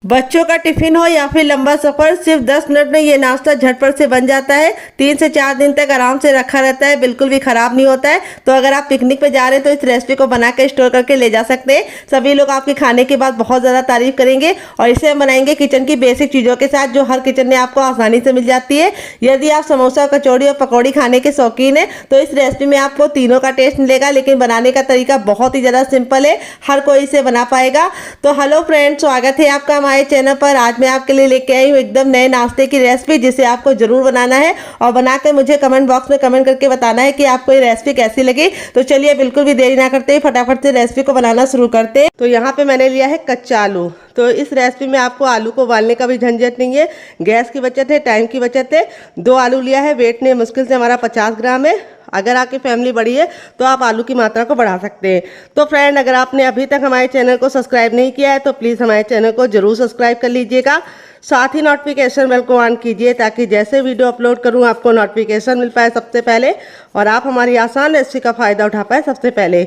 बच्चों का टिफिन हो या फिर लंबा सफर, सिर्फ 10 मिनट में ये नाश्ता झटपट से बन जाता है। 3 से 4 दिन तक आराम से रखा रहता है, बिल्कुल भी खराब नहीं होता है। तो अगर आप पिकनिक पे जा रहे हैं तो इस रेसिपी को बना के स्टोर करके ले जा सकते हैं। सभी लोग आपके खाने के बाद बहुत ज़्यादा तारीफ करेंगे। और इसे हम बनाएंगे किचन की बेसिक चीज़ों के साथ, जो हर किचन में आपको आसानी से मिल जाती है। यदि आप समोसा, कचौड़ी और पकौड़ी खाने के शौकीन है तो इस रेसिपी में आपको तीनों का टेस्ट मिलेगा, लेकिन बनाने का तरीका बहुत ही ज़्यादा सिंपल है, हर कोई इसे बना पाएगा। तो हेलो फ्रेंड्स, स्वागत है आपका हमारे चैनल पर। आज मैं आपके लिए लेके आई हूँ एकदम नए नाश्ते की रेसिपी, जिसे आपको जरूर बनाना है और बनाकर मुझे कमेंट बॉक्स में कमेंट करके बताना है कि आपको ये रेसिपी कैसी लगी। तो चलिए बिल्कुल भी देरी ना करते फटाफट से रेसिपी को बनाना शुरू करते हैं। तो यहाँ पे मैंने लिया है कच्चा आलू। तो इस रेसिपी में आपको आलू को उबालने का भी झंझट नहीं है, गैस की बचत है, टाइम की बचत है। 2 आलू लिया है, वेट में मुश्किल से हमारा 50 ग्राम है। अगर आपकी फैमिली बड़ी है तो आप आलू की मात्रा को बढ़ा सकते हैं। तो फ्रेंड, अगर आपने अभी तक हमारे चैनल को सब्सक्राइब नहीं किया है तो प्लीज़ हमारे चैनल को जरूर सब्सक्राइब कर लीजिएगा। साथ ही नोटिफिकेशन बेल को ऑन कीजिए, ताकि जैसे वीडियो अपलोड करूं आपको नोटिफिकेशन मिल पाए सबसे पहले और आप हमारी आसान रेसिपी का फ़ायदा उठा पाए सबसे पहले।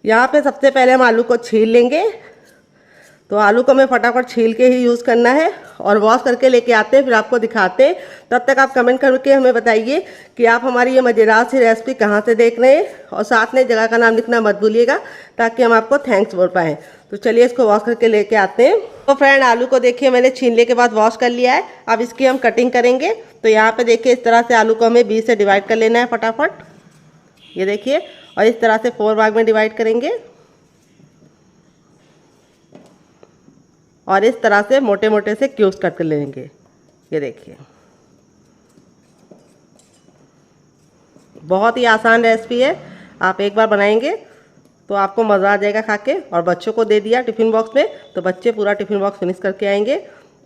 यहाँ पे सबसे पहले हम आलू को छील लेंगे। तो आलू को हमें फटाफट छील के ही यूज़ करना है और वॉश करके लेके आते हैं, फिर आपको दिखाते हैं। तब तक आप कमेंट करके हमें बताइए कि आप हमारी ये मज़ेदार सी रेसिपी कहाँ से देख रहे हैं, और साथ में जगह का नाम लिखना मत भूलिएगा, ताकि हम आपको थैंक्स बोल पाएँ। तो चलिए इसको वॉश करके लेके आते हैं। तो फ्रेंड, आलू को देखिए मैंने छीलने के बाद वॉश कर लिया है। अब इसकी हम कटिंग करेंगे। तो यहाँ पर देखिए इस तरह से आलू को हमें 20 से डिवाइड कर लेना है फटाफट। ये देखिए, और इस तरह से 4 भाग में डिवाइड करेंगे और इस तरह से मोटे मोटे से क्यूब्स कट कर लेंगे। ये देखिए, बहुत ही आसान रेसिपी है। आप एक बार बनाएंगे तो आपको मज़ा आ जाएगा खा के। और बच्चों को दे दिया टिफ़िन बॉक्स में तो बच्चे पूरा टिफ़िन बॉक्स फिनिश करके आएंगे।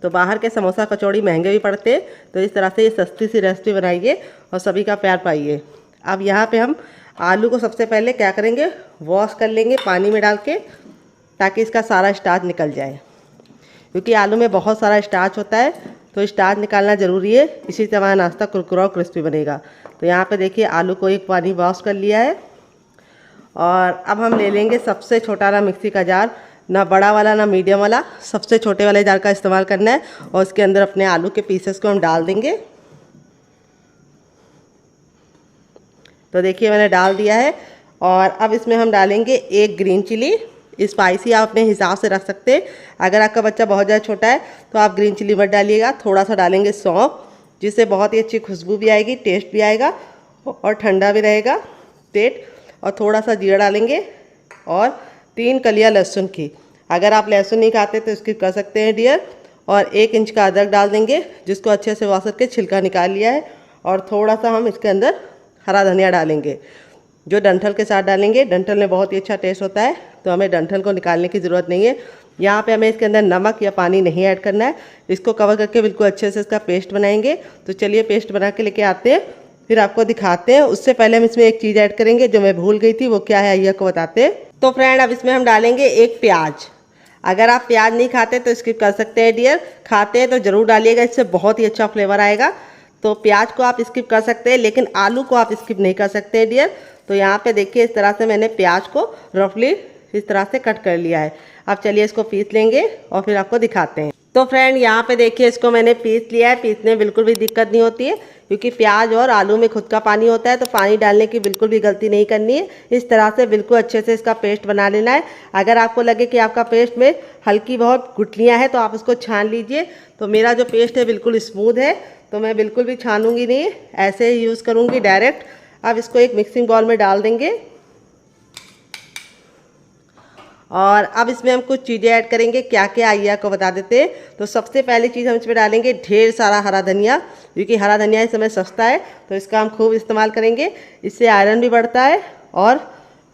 तो बाहर के समोसा कचौड़ी महंगे भी पड़ते हैं, तो इस तरह से ये सस्ती सी रेसिपी बनाइए और सभी का प्यार पाइए। अब यहाँ पे हम आलू को सबसे पहले क्या करेंगे, वॉश कर लेंगे पानी में डाल के, ताकि इसका सारा स्टार्च निकल जाए। क्योंकि आलू में बहुत सारा स्टार्च होता है, तो स्टार्च निकालना ज़रूरी है, इसी से हमारा नाश्ता कुरकुरा और क्रिस्पी बनेगा। तो यहाँ पे देखिए आलू को एक पानी वॉश कर लिया है। और अब हम ले लेंगे सबसे छोटा ना मिक्सी का जार, ना बड़ा वाला ना मीडियम वाला, सबसे छोटे वाले जार का इस्तेमाल करना है। और उसके अंदर अपने आलू के पीसेस को हम डाल देंगे। तो देखिए मैंने डाल दिया है। और अब इसमें हम डालेंगे 1 ग्रीन चिली। स्पाइसी आप अपने हिसाब से रख सकते हैं। अगर आपका बच्चा बहुत ज़्यादा छोटा है तो आप ग्रीन चिली मत डालिएगा। थोड़ा सा डालेंगे सौंफ, जिससे बहुत ही अच्छी खुशबू भी आएगी, टेस्ट भी आएगा और ठंडा भी रहेगा पेट। और थोड़ा सा जीरा डालेंगे और 3 कलियां लहसुन की। अगर आप लहसुन नहीं खाते तो स्किप कर सकते हैं डियर। और 1 इंच का अदरक डाल देंगे, जिसको अच्छे से वॉश करके छिलका निकाल लिया है। और थोड़ा सा हम इसके अंदर हरा धनिया डालेंगे, जो डंठल के साथ डालेंगे। डंठल में बहुत ही अच्छा टेस्ट होता है, तो हमें डंठल को निकालने की ज़रूरत नहीं है। यहाँ पे हमें इसके अंदर नमक या पानी नहीं ऐड करना है। इसको कवर करके बिल्कुल अच्छे से इसका पेस्ट बनाएंगे। तो चलिए पेस्ट बना के लेके आते हैं, फिर आपको दिखाते हैं। उससे पहले हम इसमें एक चीज़ ऐड करेंगे जो मैं भूल गई थी, वो क्या है आइए आपको बताते हैं। तो फ्रेंड, अब इसमें हम डालेंगे 1 प्याज। अगर आप प्याज नहीं खाते तो स्किप कर सकते हैं डियर, खाते हैं तो ज़रूर डालिएगा, इससे बहुत ही अच्छा फ्लेवर आएगा। तो प्याज को आप स्किप कर सकते हैं, लेकिन आलू को आप स्किप नहीं कर सकते हैं डियर। तो यहाँ पे देखिए इस तरह से मैंने प्याज को रफली इस तरह से कट कर लिया है। अब चलिए इसको पीस लेंगे और फिर आपको दिखाते हैं। तो फ्रेंड, यहाँ पे देखिए इसको मैंने पीस लिया है। पीसने में बिल्कुल भी दिक्कत नहीं होती है, क्योंकि प्याज और आलू में खुद का पानी होता है, तो पानी डालने की बिल्कुल भी गलती नहीं करनी है। इस तरह से बिल्कुल अच्छे से इसका पेस्ट बना लेना है। अगर आपको लगे कि आपका पेस्ट में हल्की बहुत गुठलियाँ हैं तो आप उसको छान लीजिए। तो मेरा जो पेस्ट है बिल्कुल स्मूथ है, तो मैं बिल्कुल भी छानूंगी नहीं, ऐसे ही यूज़ करूँगी डायरेक्ट। अब इसको एक मिक्सिंग बाउल में डाल देंगे और अब इसमें हम कुछ चीज़ें ऐड करेंगे। क्या क्या आइए आपको बता देते हैं। तो सबसे पहली चीज़ हम इसमें डालेंगे ढेर सारा हरा धनिया, क्योंकि हरा धनिया इस समय सस्ता है, तो इसका हम खूब इस्तेमाल करेंगे। इससे आयरन भी बढ़ता है और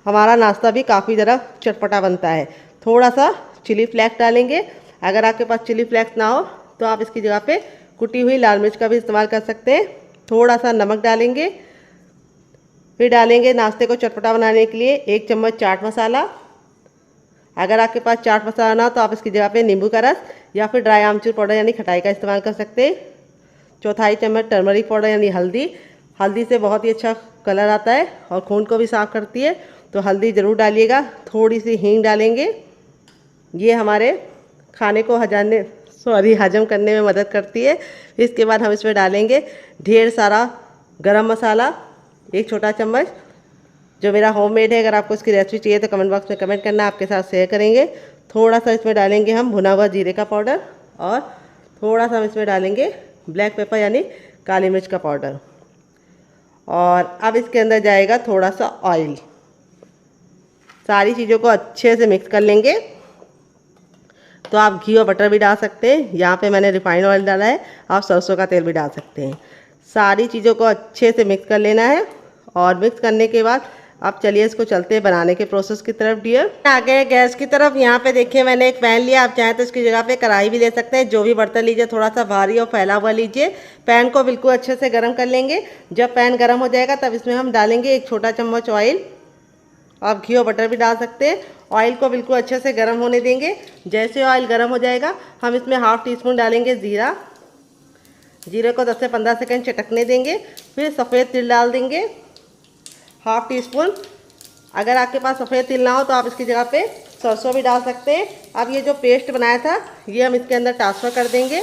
हमारा नाश्ता भी काफ़ी ज़रा चटपटा बनता है। थोड़ा सा चिली फ्लेक्स डालेंगे। अगर आपके पास चिली फ्लेक्स ना हो तो आप इसकी जगह पे कुटी हुई लाल मिर्च का भी इस्तेमाल कर सकते हैं। थोड़ा सा नमक डालेंगे। फिर डालेंगे नाश्ते को चटपटा बनाने के लिए 1 चम्मच चाट मसाला। अगर आपके पास चाट मसाला ना हो तो आप इसकी जगह पे नींबू का रस या फिर ड्राई आमचूर पाउडर यानी खटाई का इस्तेमाल कर सकते हैं। 1/4 चम्मच टर्मरिक पाउडर यानी हल्दी। हल्दी से बहुत ही अच्छा कलर आता है और खून को भी साफ़ करती है, तो हल्दी ज़रूर डालिएगा। थोड़ी सी हींग डालेंगे, ये हमारे खाने को हजम करने में मदद करती है। इसके बाद हम इसमें डालेंगे ढेर सारा गरम मसाला, 1 छोटा चम्मच, जो मेरा होममेड है। अगर आपको इसकी रेसिपी चाहिए तो कमेंट बॉक्स में कमेंट करना, आपके साथ शेयर करेंगे। थोड़ा सा इसमें डालेंगे हम भुना हुआ जीरे का पाउडर और थोड़ा सा हम इसमें डालेंगे ब्लैक पेपर यानी काली मिर्च का पाउडर। और अब इसके अंदर जाएगा थोड़ा सा ऑयल। सारी चीज़ों को अच्छे से मिक्स कर लेंगे। तो आप घी और बटर भी डाल सकते हैं, यहाँ पे मैंने रिफाइंड ऑयल डाला है, आप सरसों का तेल भी डाल सकते हैं। सारी चीज़ों को अच्छे से मिक्स कर लेना है। और मिक्स करने के बाद अब चलिए इसको चलते हैं बनाने के प्रोसेस की तरफ डियर। आ गए गैस की तरफ। यहाँ पे देखिए मैंने एक पैन लिया, आप चाहें तो इसकी जगह पे कढ़ाई भी ले सकते हैं। जो भी बर्तन लीजिए थोड़ा सा भारी और फैला हुआ लीजिए। पैन को बिल्कुल अच्छे से गर्म कर लेंगे। जब पैन गर्म हो जाएगा तब इसमें हम डालेंगे 1 छोटा चम्मच ऑयल। आप घी और बटर भी डाल सकते हैं। ऑयल को बिल्कुल अच्छे से गर्म होने देंगे। जैसे ऑयल गर्म हो जाएगा हम इसमें ½ टीस्पून डालेंगे जीरा। जीरे को 10 से 15 सेकंड चटकने देंगे। फिर सफ़ेद तिल डाल देंगे ½ टीस्पून। अगर आपके पास सफ़ेद तिल ना हो तो आप इसकी जगह पे सरसों भी डाल सकते हैं। अब ये जो पेस्ट बनाया था ये हम इसके अंदर ट्रांसफ़र कर देंगे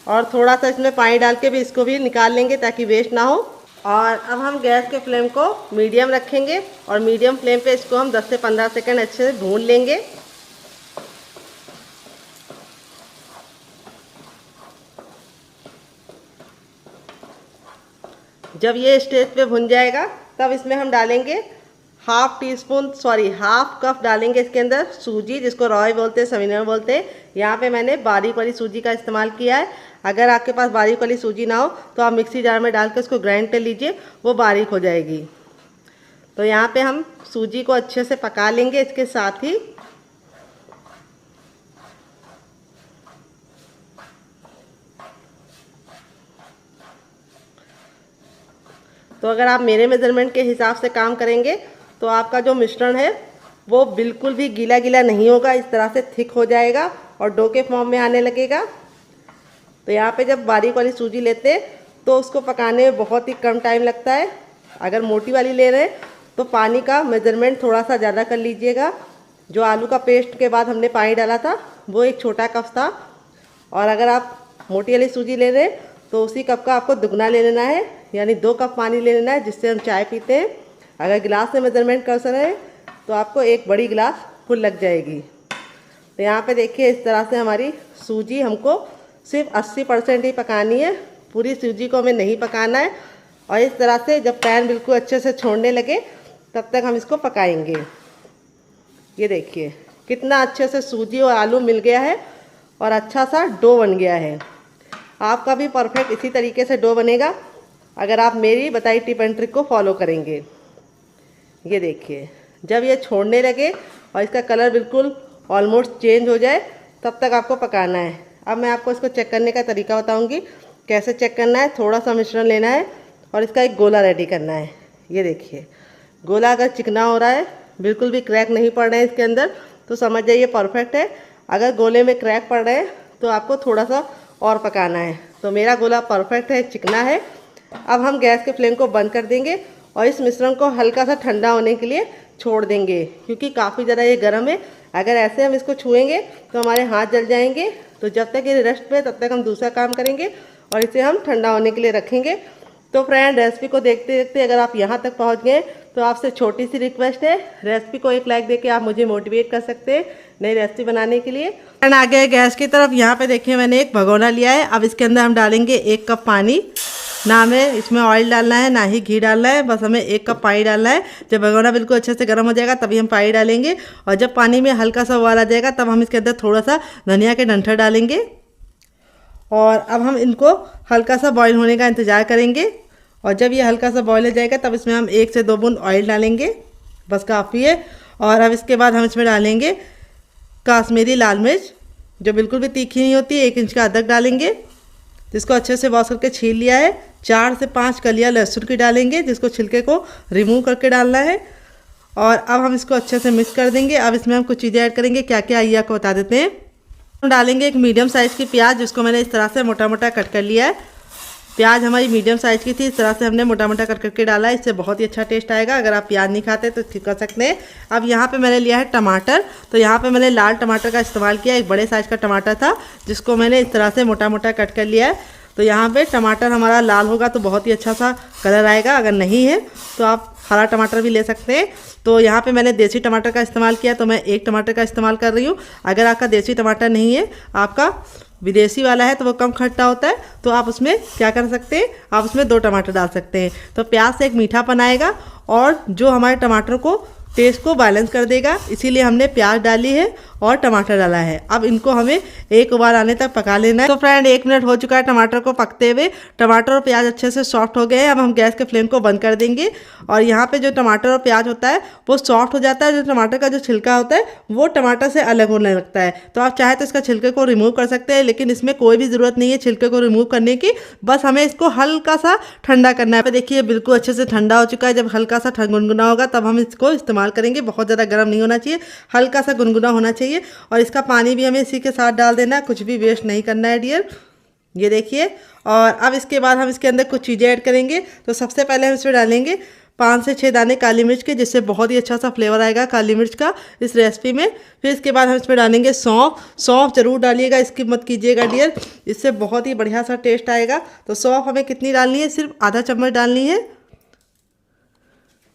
और थोड़ा सा इसमें पानी डाल के भी इसको भी निकाल लेंगे ताकि वेस्ट ना हो। और अब हम गैस के फ्लेम को मीडियम रखेंगे और मीडियम फ्लेम पे इसको हम 10 से 15 सेकंड अच्छे से भून लेंगे। जब ये स्टेज पे भुन जाएगा तब इसमें हम डालेंगे हाफ कप डालेंगे इसके अंदर सूजी, जिसको रॉय बोलते हैं, सवीना बोलते हैं। यहाँ पे मैंने बारीक वाली सूजी का इस्तेमाल किया है। अगर आपके पास बारीक वाली सूजी ना हो तो आप मिक्सी जार में डाल के उसको ग्राइंड कर लीजिए, वो बारीक हो जाएगी। तो यहाँ पे हम सूजी को अच्छे से पका लेंगे। इसके साथ ही तो अगर आप मेरे मेज़रमेंट के हिसाब से काम करेंगे तो आपका जो मिश्रण है वो बिल्कुल भी गीला गीला नहीं होगा, इस तरह से थिक हो जाएगा और डो के फॉर्म में आने लगेगा। तो यहाँ पे जब बारीक वाली सूजी लेते हैं तो उसको पकाने में बहुत ही कम टाइम लगता है। अगर मोटी वाली ले रहे हैं तो पानी का मेज़रमेंट थोड़ा सा ज़्यादा कर लीजिएगा। जो आलू का पेस्ट के बाद हमने पानी डाला था वो 1 छोटा कप था, और अगर आप मोटी वाली सूजी ले रहे हैं तो उसी कप का आपको दुगना ले लेना है, यानी 2 कप पानी ले लेना है, जिससे हम चाय पीते हैं। अगर गिलास में मेज़रमेंट कर रहे हैं तो आपको 1 बड़ी गिलास फुल लग जाएगी। तो यहाँ पे देखिए इस तरह से हमारी सूजी हमको सिर्फ 80% ही पकानी है, पूरी सूजी को हमें नहीं पकाना है। और इस तरह से जब पैन बिल्कुल अच्छे से छोड़ने लगे तब तक हम इसको पकाएंगे। ये देखिए कितना अच्छे से सूजी और आलू मिल गया है और अच्छा सा डो बन गया है। आपका भी परफेक्ट इसी तरीके से डो बनेगा अगर आप मेरी बताई टिप एंड ट्रिक को फॉलो करेंगे। ये देखिए जब ये छोड़ने लगे और इसका कलर बिल्कुल ऑलमोस्ट चेंज हो जाए तब तक आपको पकाना है। अब मैं आपको इसको चेक करने का तरीका बताऊंगी कैसे चेक करना है। थोड़ा सा मिश्रण लेना है और इसका एक गोला रेडी करना है। ये देखिए गोला अगर चिकना हो रहा है, बिल्कुल भी क्रैक नहीं पड़ रहे हैं इसके अंदर, तो समझ जाइए परफेक्ट है। अगर गोले में क्रैक पड़ रहे हैं तो आपको थोड़ा सा और पकाना है। तो मेरा गोला परफेक्ट है, चिकना है। अब हम गैस के फ्लेम को बंद कर देंगे और इस मिश्रण को हल्का सा ठंडा होने के लिए छोड़ देंगे, क्योंकि काफ़ी ज़्यादा ये गर्म है। अगर ऐसे हम इसको छुएंगे तो हमारे हाथ जल जाएंगे। तो जब तक ये रेस्ट पे तब तक हम दूसरा काम करेंगे और इसे हम ठंडा होने के लिए रखेंगे। तो फ्रेंड रेसिपी को देखते देखते अगर आप यहाँ तक पहुँच गए तो आपसे छोटी सी रिक्वेस्ट है, रेसिपी को 1 लाइक देके आप मुझे मोटिवेट कर सकते हैं नई रेसिपी बनाने के लिए। फ्रेंड आ गए गैस की तरफ। यहाँ पे देखिए मैंने एक भगोना लिया है। अब इसके अंदर हम डालेंगे 1 कप पानी। ना हमें इसमें ऑयल डालना है ना ही घी डालना है, बस हमें 1 कप पानी डालना है। जब भगोना बिल्कुल अच्छे से गर्म हो जाएगा तभी हम पानी डालेंगे, और जब पानी में हल्का सा उबाल आ जाएगा तब हम इसके अंदर थोड़ा सा धनिया के डंठल डालेंगे। और अब हम इनको हल्का सा बॉईल होने का इंतज़ार करेंगे, और जब ये हल्का सा बॉईल हो जाएगा तब इसमें हम 1 से 2 बूंद ऑयल डालेंगे, बस काफ़ी है। और अब इसके बाद हम इसमें डालेंगे काश्मीरी लाल मिर्च, जो बिल्कुल भी तीखी नहीं होती। 1 इंच का अदरक डालेंगे जिसको अच्छे से वॉश करके छील लिया है। 4 से 5 कलियां लहसुन की डालेंगे जिसको छिलके को रिमूव करके डालना है। और अब हम इसको अच्छे से मिक्स कर देंगे। अब इसमें हम कुछ चीज़ें ऐड करेंगे, क्या क्या आइए आपको बता देते हैं। हम डालेंगे एक मीडियम साइज़ की प्याज, जिसको मैंने इस तरह से मोटा मोटा कट कर लिया है। प्याज हमारी मीडियम साइज़ की थी, इस तरह से हमने मोटा मोटा कर करके डाला है, इससे बहुत ही अच्छा टेस्ट आएगा। अगर आप प्याज नहीं खाते तो कर सकते हैं। अब यहाँ पे मैंने लिया है टमाटर, तो यहाँ पे मैंने लाल टमाटर का इस्तेमाल किया। एक बड़े साइज़ का टमाटर था जिसको मैंने इस तरह से मोटा मोटा कट कर लिया है। तो यहाँ पे टमाटर हमारा लाल होगा तो बहुत ही अच्छा सा कलर आएगा, अगर नहीं है तो आप हरा टमाटर भी ले सकते हैं। तो यहाँ पे मैंने देसी टमाटर का इस्तेमाल किया, तो मैं एक टमाटर का इस्तेमाल कर रही हूँ। अगर आपका देसी टमाटर नहीं है, आपका विदेशी वाला है, तो वो कम खट्टा होता है, तो आप उसमें क्या कर सकते हैं, आप उसमें 2 टमाटर डाल सकते हैं। तो प्याज से एक मीठापन आएगा और जो हमारे टमाटर को टेस्ट को बैलेंस कर देगा, इसीलिए हमने प्याज डाली है और टमाटर डाला है। अब इनको हमें एक उबाल आने तक पका लेना है। तो फ्रेंड 1 मिनट हो चुका है टमाटर को पकते हुए। टमाटर और प्याज अच्छे से सॉफ्ट हो गए हैं। अब हम गैस के फ्लेम को बंद कर देंगे और यहाँ पे जो टमाटर और प्याज होता है वो सॉफ्ट हो जाता है। जो टमाटर का जो छिलका होता है वो टमाटर से अलग होने लगता है। तो आप चाहे तो इसका छिलके को रिमूव कर सकते हैं, लेकिन इसमें कोई भी ज़रूरत नहीं है छिलके को रिमूव करने की। बस हमें इसको हल्का सा ठंडा करना है। देखिए बिल्कुल अच्छे से ठंडा हो चुका है। जब हल्का सा गुनगुना होगा तब हम इसको इस्तेमाल करेंगे। बहुत ज़्यादा गर्म नहीं होना चाहिए, हल्का सा गुनगुना होना चाहिए। और इसका पानी भी हमें इसी के साथ डाल देना है, कुछ भी वेस्ट नहीं करना है डियर। ये देखिए। और अब इसके बाद हम इसके अंदर कुछ चीज़ें ऐड करेंगे। तो सबसे पहले हम इसमें डालेंगे 5 से 6 दाने काली मिर्च के, जिससे बहुत ही अच्छा सा फ्लेवर आएगा काली मिर्च का इस रेसिपी में। फिर इसके बाद हम इसमें डालेंगे सौंफ। सौंफ जरूर डालिएगा, इसकी मत कीजिएगा डियर, इससे बहुत ही बढ़िया सा टेस्ट आएगा। तो सौंफ हमें कितनी डालनी है, सिर्फ आधा चम्मच डालनी है।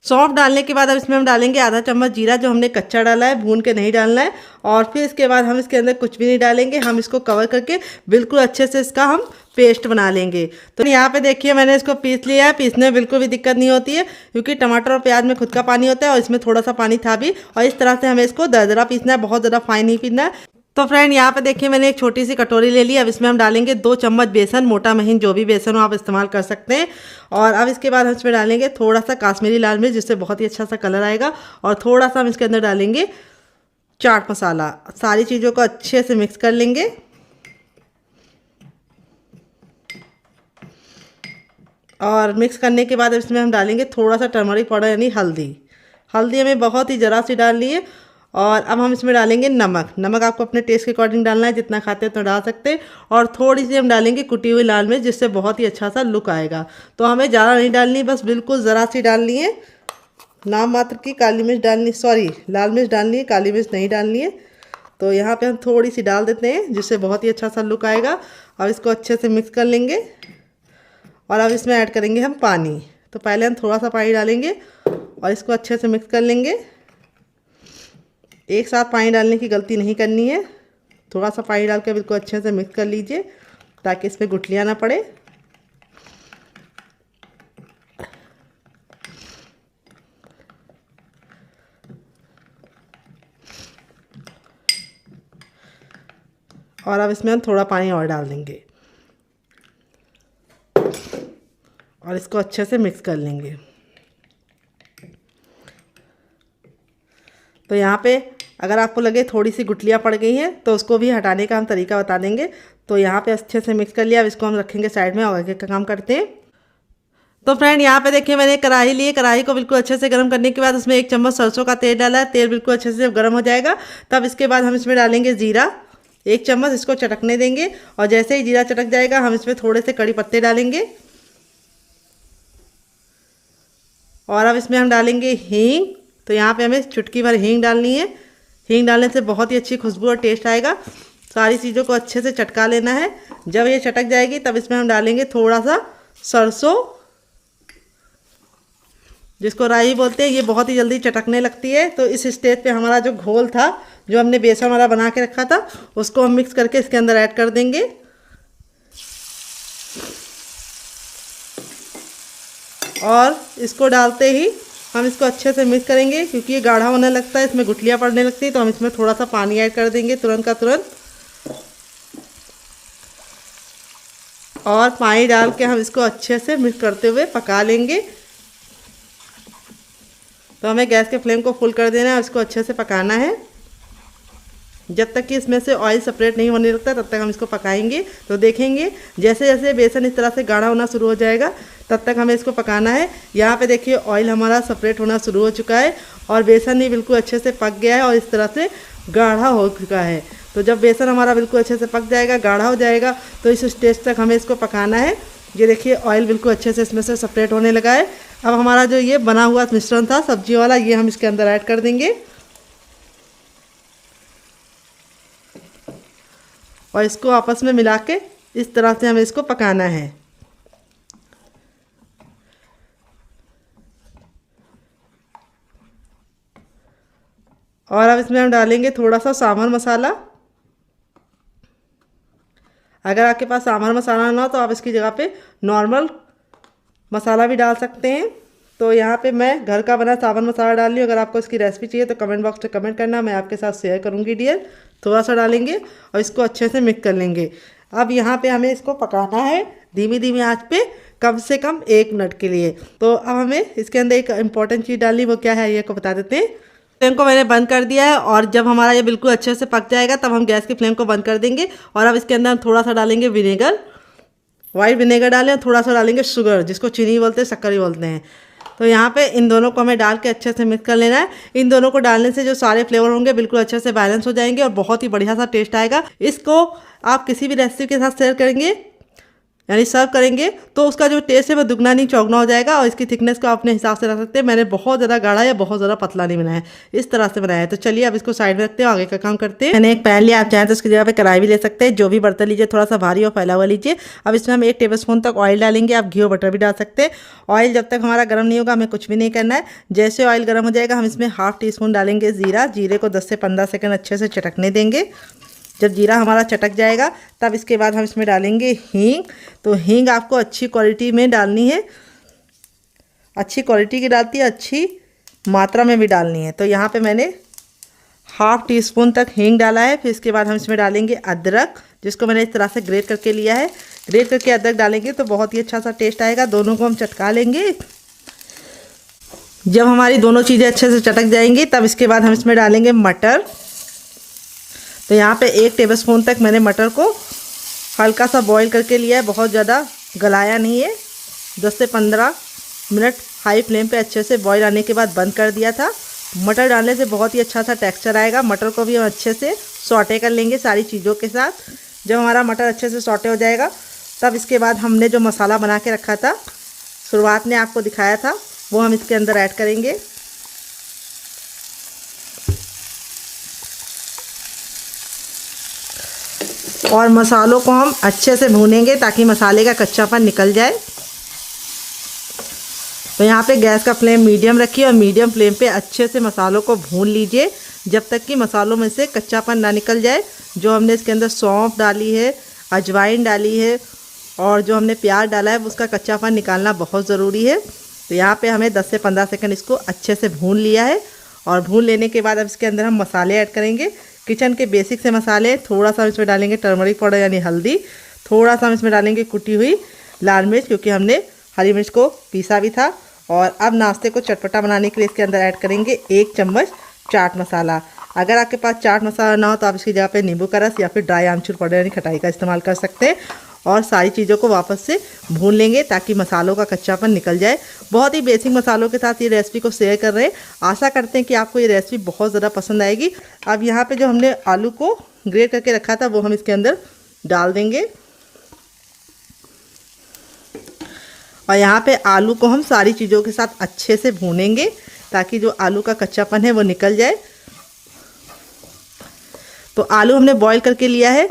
सौंफ डालने के बाद अब इसमें हम डालेंगे आधा चम्मच जीरा, जो हमने कच्चा डाला है, भून के नहीं डालना है। और फिर इसके बाद हम इसके अंदर कुछ भी नहीं डालेंगे, हम इसको कवर करके बिल्कुल अच्छे से इसका हम पेस्ट बना लेंगे। तो यहाँ पे देखिए मैंने इसको पीस लिया है। पीसने में बिल्कुल भी दिक्कत नहीं होती है, क्योंकि टमाटर और प्याज में खुद का पानी होता है और इसमें थोड़ा सा पानी था भी। और इस तरह से हमें इसको दरदरा पीसना है, बहुत ज़्यादा फाइन नहीं पीसना है। तो फ्रेंड यहाँ पे देखिए मैंने एक छोटी सी कटोरी ले ली। अब इसमें हम डालेंगे 2 चम्मच बेसन, मोटा महीन जो भी बेसन हो आप इस्तेमाल कर सकते हैं। और अब इसके बाद हम इसमें डालेंगे थोड़ा सा काश्मीरी लाल मिर्च, जिससे बहुत ही अच्छा सा कलर आएगा। और थोड़ा सा हम इसके अंदर डालेंगे चाट मसाला। सारी चीज़ों को अच्छे से मिक्स कर लेंगे। और मिक्स करने के बाद इसमें हम डालेंगे थोड़ा सा टर्मरिक पाउडर यानी हल्दी। हल्दी हमें बहुत ही ज़रा सी डालनी है। और अब हम इसमें डालेंगे नमक। नमक आपको अपने टेस्ट के अकॉर्डिंग डालना है, जितना खाते हैं तो डाल सकते हैं। और थोड़ी सी हम डालेंगे कुटी हुई लाल मिर्च, जिससे बहुत ही अच्छा सा लुक आएगा। तो हमें ज़्यादा नहीं डालनी, बस बिल्कुल ज़रा सी डालनी है। नाम मात्र की काली मिर्च डालनी, सॉरी लाल मिर्च डालनी है, काली मिर्च नहीं डालनी है। तो यहाँ पे हम थोड़ी सी डाल देते हैं, जिससे बहुत ही अच्छा सा लुक आएगा। अब इसको अच्छे से मिक्स कर लेंगे। और अब इसमें ऐड करेंगे हम पानी। तो पहले हम थोड़ा सा पानी डालेंगे और इसको अच्छे से मिक्स कर लेंगे। एक साथ पानी डालने की गलती नहीं करनी है, थोड़ा सा पानी डाल के बिल्कुल अच्छे से मिक्स कर लीजिए, ताकि इसमें गुठलियाँ ना पड़े। और अब इसमें हम थोड़ा पानी और डाल देंगे और इसको अच्छे से मिक्स कर लेंगे। तो यहाँ पे अगर आपको लगे थोड़ी सी गुठलियाँ पड़ गई हैं तो उसको भी हटाने का हम तरीका बता देंगे। तो यहाँ पे अच्छे से मिक्स कर लिया। अब इसको हम रखेंगे साइड में और आगे का काम करते हैं। तो फ्रेंड यहाँ पे देखिए मैंने कढ़ाई ली है। कढ़ाई को बिल्कुल अच्छे से गर्म करने के बाद उसमें 1 चम्मच सरसों का तेल डाला है। तेल बिल्कुल अच्छे से गर्म हो जाएगा तब इसके बाद हम इसमें डालेंगे जीरा 1 चम्मच, इसको चटकने देंगे। और जैसे ही जीरा चटक जाएगा हम इसमें थोड़े से कड़ी पत्ते डालेंगे। और अब इसमें हम डालेंगे हींग। तो यहाँ पे हमें चुटकी भर हींग डालनी है। हींग डालने से बहुत ही अच्छी खुशबू और टेस्ट आएगा। सारी चीज़ों को अच्छे से चटका लेना है। जब ये चटक जाएगी तब इसमें हम डालेंगे थोड़ा सा सरसों, जिसको राई बोलते हैं। ये बहुत ही जल्दी चटकने लगती है। तो इस स्टेज पे हमारा जो घोल था, जो हमने बेसन वाला बना के रखा था, उसको हम मिक्स करके इसके अंदर ऐड कर देंगे। और इसको डालते ही हम इसको अच्छे से मिक्स करेंगे, क्योंकि ये गाढ़ा होने लगता है, इसमें गुठलियाँ पड़ने लगती है। तो हम इसमें थोड़ा सा पानी ऐड कर देंगे तुरंत का तुरंत। और पानी डाल के हम इसको अच्छे से मिक्स करते हुए पका लेंगे। तो हमें गैस के फ्लेम को फुल कर देना है और इसको अच्छे से पकाना है। जब तक कि इसमें से ऑयल सेपरेट नहीं होने लगता तब तक हम इसको पकाएंगे। तो देखेंगे जैसे जैसे बेसन इस तरह से गाढ़ा होना शुरू हो जाएगा तब तक हमें इसको पकाना है। यहाँ पे देखिए ऑयल हमारा सेपरेट होना शुरू हो चुका है और बेसन भी बिल्कुल अच्छे से पक गया है और इस तरह से गाढ़ा हो चुका है। तो जब बेसन हमारा बिल्कुल अच्छे से पक जाएगा, गाढ़ा हो जाएगा, तो इस स्टेज तक हमें इसको पकाना है। ये देखिए ऑयल बिल्कुल अच्छे से इसमें से सेपरेट होने लगा है। अब हमारा जो ये बना हुआ मिश्रण था सब्जी वाला, ये हम इसके अंदर ऐड कर देंगे और इसको आपस में मिला के इस तरह से हमें इसको पकाना है। और अब इसमें हम डालेंगे थोड़ा सा सांभर मसाला। अगर आपके पास सांभर मसाला ना हो तो आप इसकी जगह पे नॉर्मल मसाला भी डाल सकते हैं। तो यहाँ पे मैं घर का बना सांभर मसाला डाल रही हूँ। अगर आपको इसकी रेसिपी चाहिए तो कमेंट बॉक्स में कमेंट करना, मैं आपके साथ शेयर करूँगी डियर। थोड़ा सा डालेंगे और इसको अच्छे से मिक्स कर लेंगे। अब यहाँ पे हमें इसको पकाना है धीमी धीमी आंच पे कम से कम 1 मिनट के लिए। तो अब हमें इसके अंदर एक इम्पॉर्टेंट चीज़ डालनी, वो क्या है ये को बता देते हैं। फ्लेम को मैंने बंद कर दिया है और जब हमारा ये बिल्कुल अच्छे से पक जाएगा तब हम गैस की फ्लेम को बंद कर देंगे। और अब इसके अंदर हम थोड़ा सा डालेंगे विनेगर, वाइट विनेगर डालें और थोड़ा सा डालेंगे शुगर, जिसको चीनी बोलते हैं, शक्कर ही बोलते हैं। तो यहाँ पे इन दोनों को हमें डाल के अच्छे से मिक्स कर लेना है। इन दोनों को डालने से जो सारे फ्लेवर होंगे बिल्कुल अच्छे से बैलेंस हो जाएंगे और बहुत ही बढ़िया सा टेस्ट आएगा। इसको आप किसी भी रेसिपी के साथ शेयर करेंगे यानी सर्व करेंगे तो उसका जो टेस्ट है वो दुगना नहीं चौगुना हो जाएगा। और इसकी थिकनेस को अपने हिसाब से रख सकते हैं। मैंने बहुत ज़्यादा गाढ़ा या बहुत ज़्यादा पतला नहीं बनाया है, इस तरह से बनाया है। तो चलिए अब इसको साइड में रखते हैं, आगे का काम करते हैं। मैंने एक पैन लिया, आप चाहें तो उसकी जगह पे कढ़ाई भी ले सकते हैं। जो भी बर्तन लीजिए थोड़ा सा भारी और फैला हुआ लीजिए। अब इसमें हम 1 टेबलस्पून तक ऑयल डालेंगे। आप घी और बटर भी डाल सकते हैं। ऑयल जब तक हमारा गर्म नहीं होगा हमें कुछ भी नहीं करना है। जैसे ऑयल गर्म हो जाएगा हम इसमें ½ टीस्पून डालेंगे जीरा। जीरे को 10 से 15 सेकंड अच्छे से चटकने देंगे। जब जीरा हमारा चटक जाएगा तब इसके बाद हम इसमें डालेंगे हींग। तो हींग आपको अच्छी क्वालिटी में डालनी है, अच्छी क्वालिटी की डालती है, अच्छी मात्रा में भी डालनी है। तो यहाँ पे मैंने ½ टीस्पून तक हींग डाला है। फिर इसके बाद हम इसमें डालेंगे अदरक, जिसको मैंने इस तरह से ग्रेट करके लिया है। ग्रेट करके अदरक डालेंगे तो बहुत ही अच्छा सा टेस्ट आएगा। दोनों को हम चटका लेंगे। जब हमारी दोनों चीज़ें अच्छे से चटक जाएंगी तब इसके बाद हम इसमें डालेंगे मटर। तो यहाँ पे 1 टेबलस्पून तक मैंने मटर को हल्का सा बॉईल करके लिया है, बहुत ज़्यादा गलाया नहीं है। 10 से 15 मिनट हाई फ्लेम पे अच्छे से बॉईल आने के बाद बंद कर दिया था। मटर डालने से बहुत ही अच्छा सा टेक्सचर आएगा। मटर को भी हम अच्छे से सॉटे कर लेंगे सारी चीज़ों के साथ। जब हमारा मटर अच्छे से सॉटे हो जाएगा तब इसके बाद हमने जो मसाला बना के रखा था, शुरुआत में आपको दिखाया था, वो हम इसके अंदर ऐड करेंगे। और मसालों को हम अच्छे से भूनेंगे ताकि मसाले का कच्चापन निकल जाए। तो यहाँ पे गैस का फ्लेम मीडियम रखिए और मीडियम फ्लेम पे अच्छे से मसालों को भून लीजिए जब तक कि मसालों में से कच्चापन ना निकल जाए। जो हमने इसके अंदर सौंफ डाली है, अजवाइन डाली है और जो हमने प्याज डाला है उसका कच्चापन निकालना बहुत ज़रूरी है। तो यहाँ पे हमें 10 से 15 सेकंड इसको अच्छे से भून लिया है। और भून लेने के बाद अब इसके अंदर हम मसाले ऐड करेंगे, किचन के बेसिक से मसाले। थोड़ा सा इसमें डालेंगे टर्मरिक पाउडर यानी हल्दी। थोड़ा सा हम इसमें डालेंगे कुटी हुई लाल मिर्च, क्योंकि हमने हरी मिर्च को पीसा भी था। और अब नाश्ते को चटपटा बनाने के लिए इसके अंदर ऐड करेंगे 1 चम्मच चाट मसाला। अगर आपके पास चाट मसाला ना हो तो आप इसकी जगह पे नींबू का रस या फिर ड्राई आमचूर पाउडर यानी खटाई का इस्तेमाल कर सकते हैं। और सारी चीज़ों को वापस से भून लेंगे ताकि मसालों का कच्चापन निकल जाए। बहुत ही बेसिक मसालों के साथ ये रेसिपी को शेयर कर रहे हैं। आशा करते हैं कि आपको ये रेसिपी बहुत ज़्यादा पसंद आएगी। अब यहाँ पे जो हमने आलू को ग्रेट करके रखा था वो हम इसके अंदर डाल देंगे। और यहाँ पे आलू को हम सारी चीज़ों के साथ अच्छे से भूनेंगे ताकि जो आलू का कच्चापन है वो निकल जाए। तो आलू हमने बॉईल करके लिया है।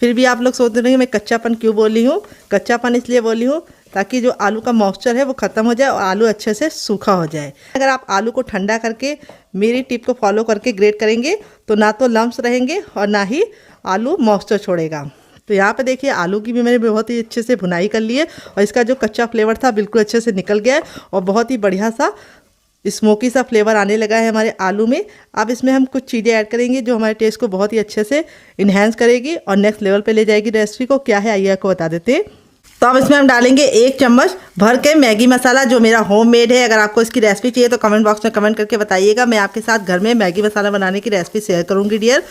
फिर भी आप लोग सोच रहे हैं मैं कच्चापन क्यों बोली हूँ। कच्चापन इसलिए बोली हूँ ताकि जो आलू का मॉइस्चर है वो ख़त्म हो जाए और आलू अच्छे से सूखा हो जाए। अगर आप आलू को ठंडा करके मेरी टिप को फॉलो करके ग्रेट करेंगे तो ना तो लम्स रहेंगे और ना ही आलू मॉइस्चर छोड़ेगा। तो यहाँ पे देखिए आलू की भी मैंने बहुत ही अच्छे से भुनाई कर ली है और इसका जो कच्चा फ्लेवर था बिल्कुल अच्छे से निकल गया है और बहुत ही बढ़िया सा स्मोकी सा फ्लेवर आने लगा है हमारे आलू में। अब इसमें हम कुछ चीज़ें ऐड करेंगे जो हमारे टेस्ट को बहुत ही अच्छे से इन्हेंस करेगी और नेक्स्ट लेवल पे ले जाएगी रेसिपी को। क्या है आइए आपको बता देते हैं। तो अब इसमें हम डालेंगे 1 चम्मच भर के मैगी मसाला जो मेरा होममेड है। अगर आपको इसकी रेसिपी चाहिए तो कमेंट बॉक्स में कमेंट करके बताइएगा। मैं आपके साथ घर में मैगी मसाला बनाने की रेसिपी शेयर करूँगी डियर।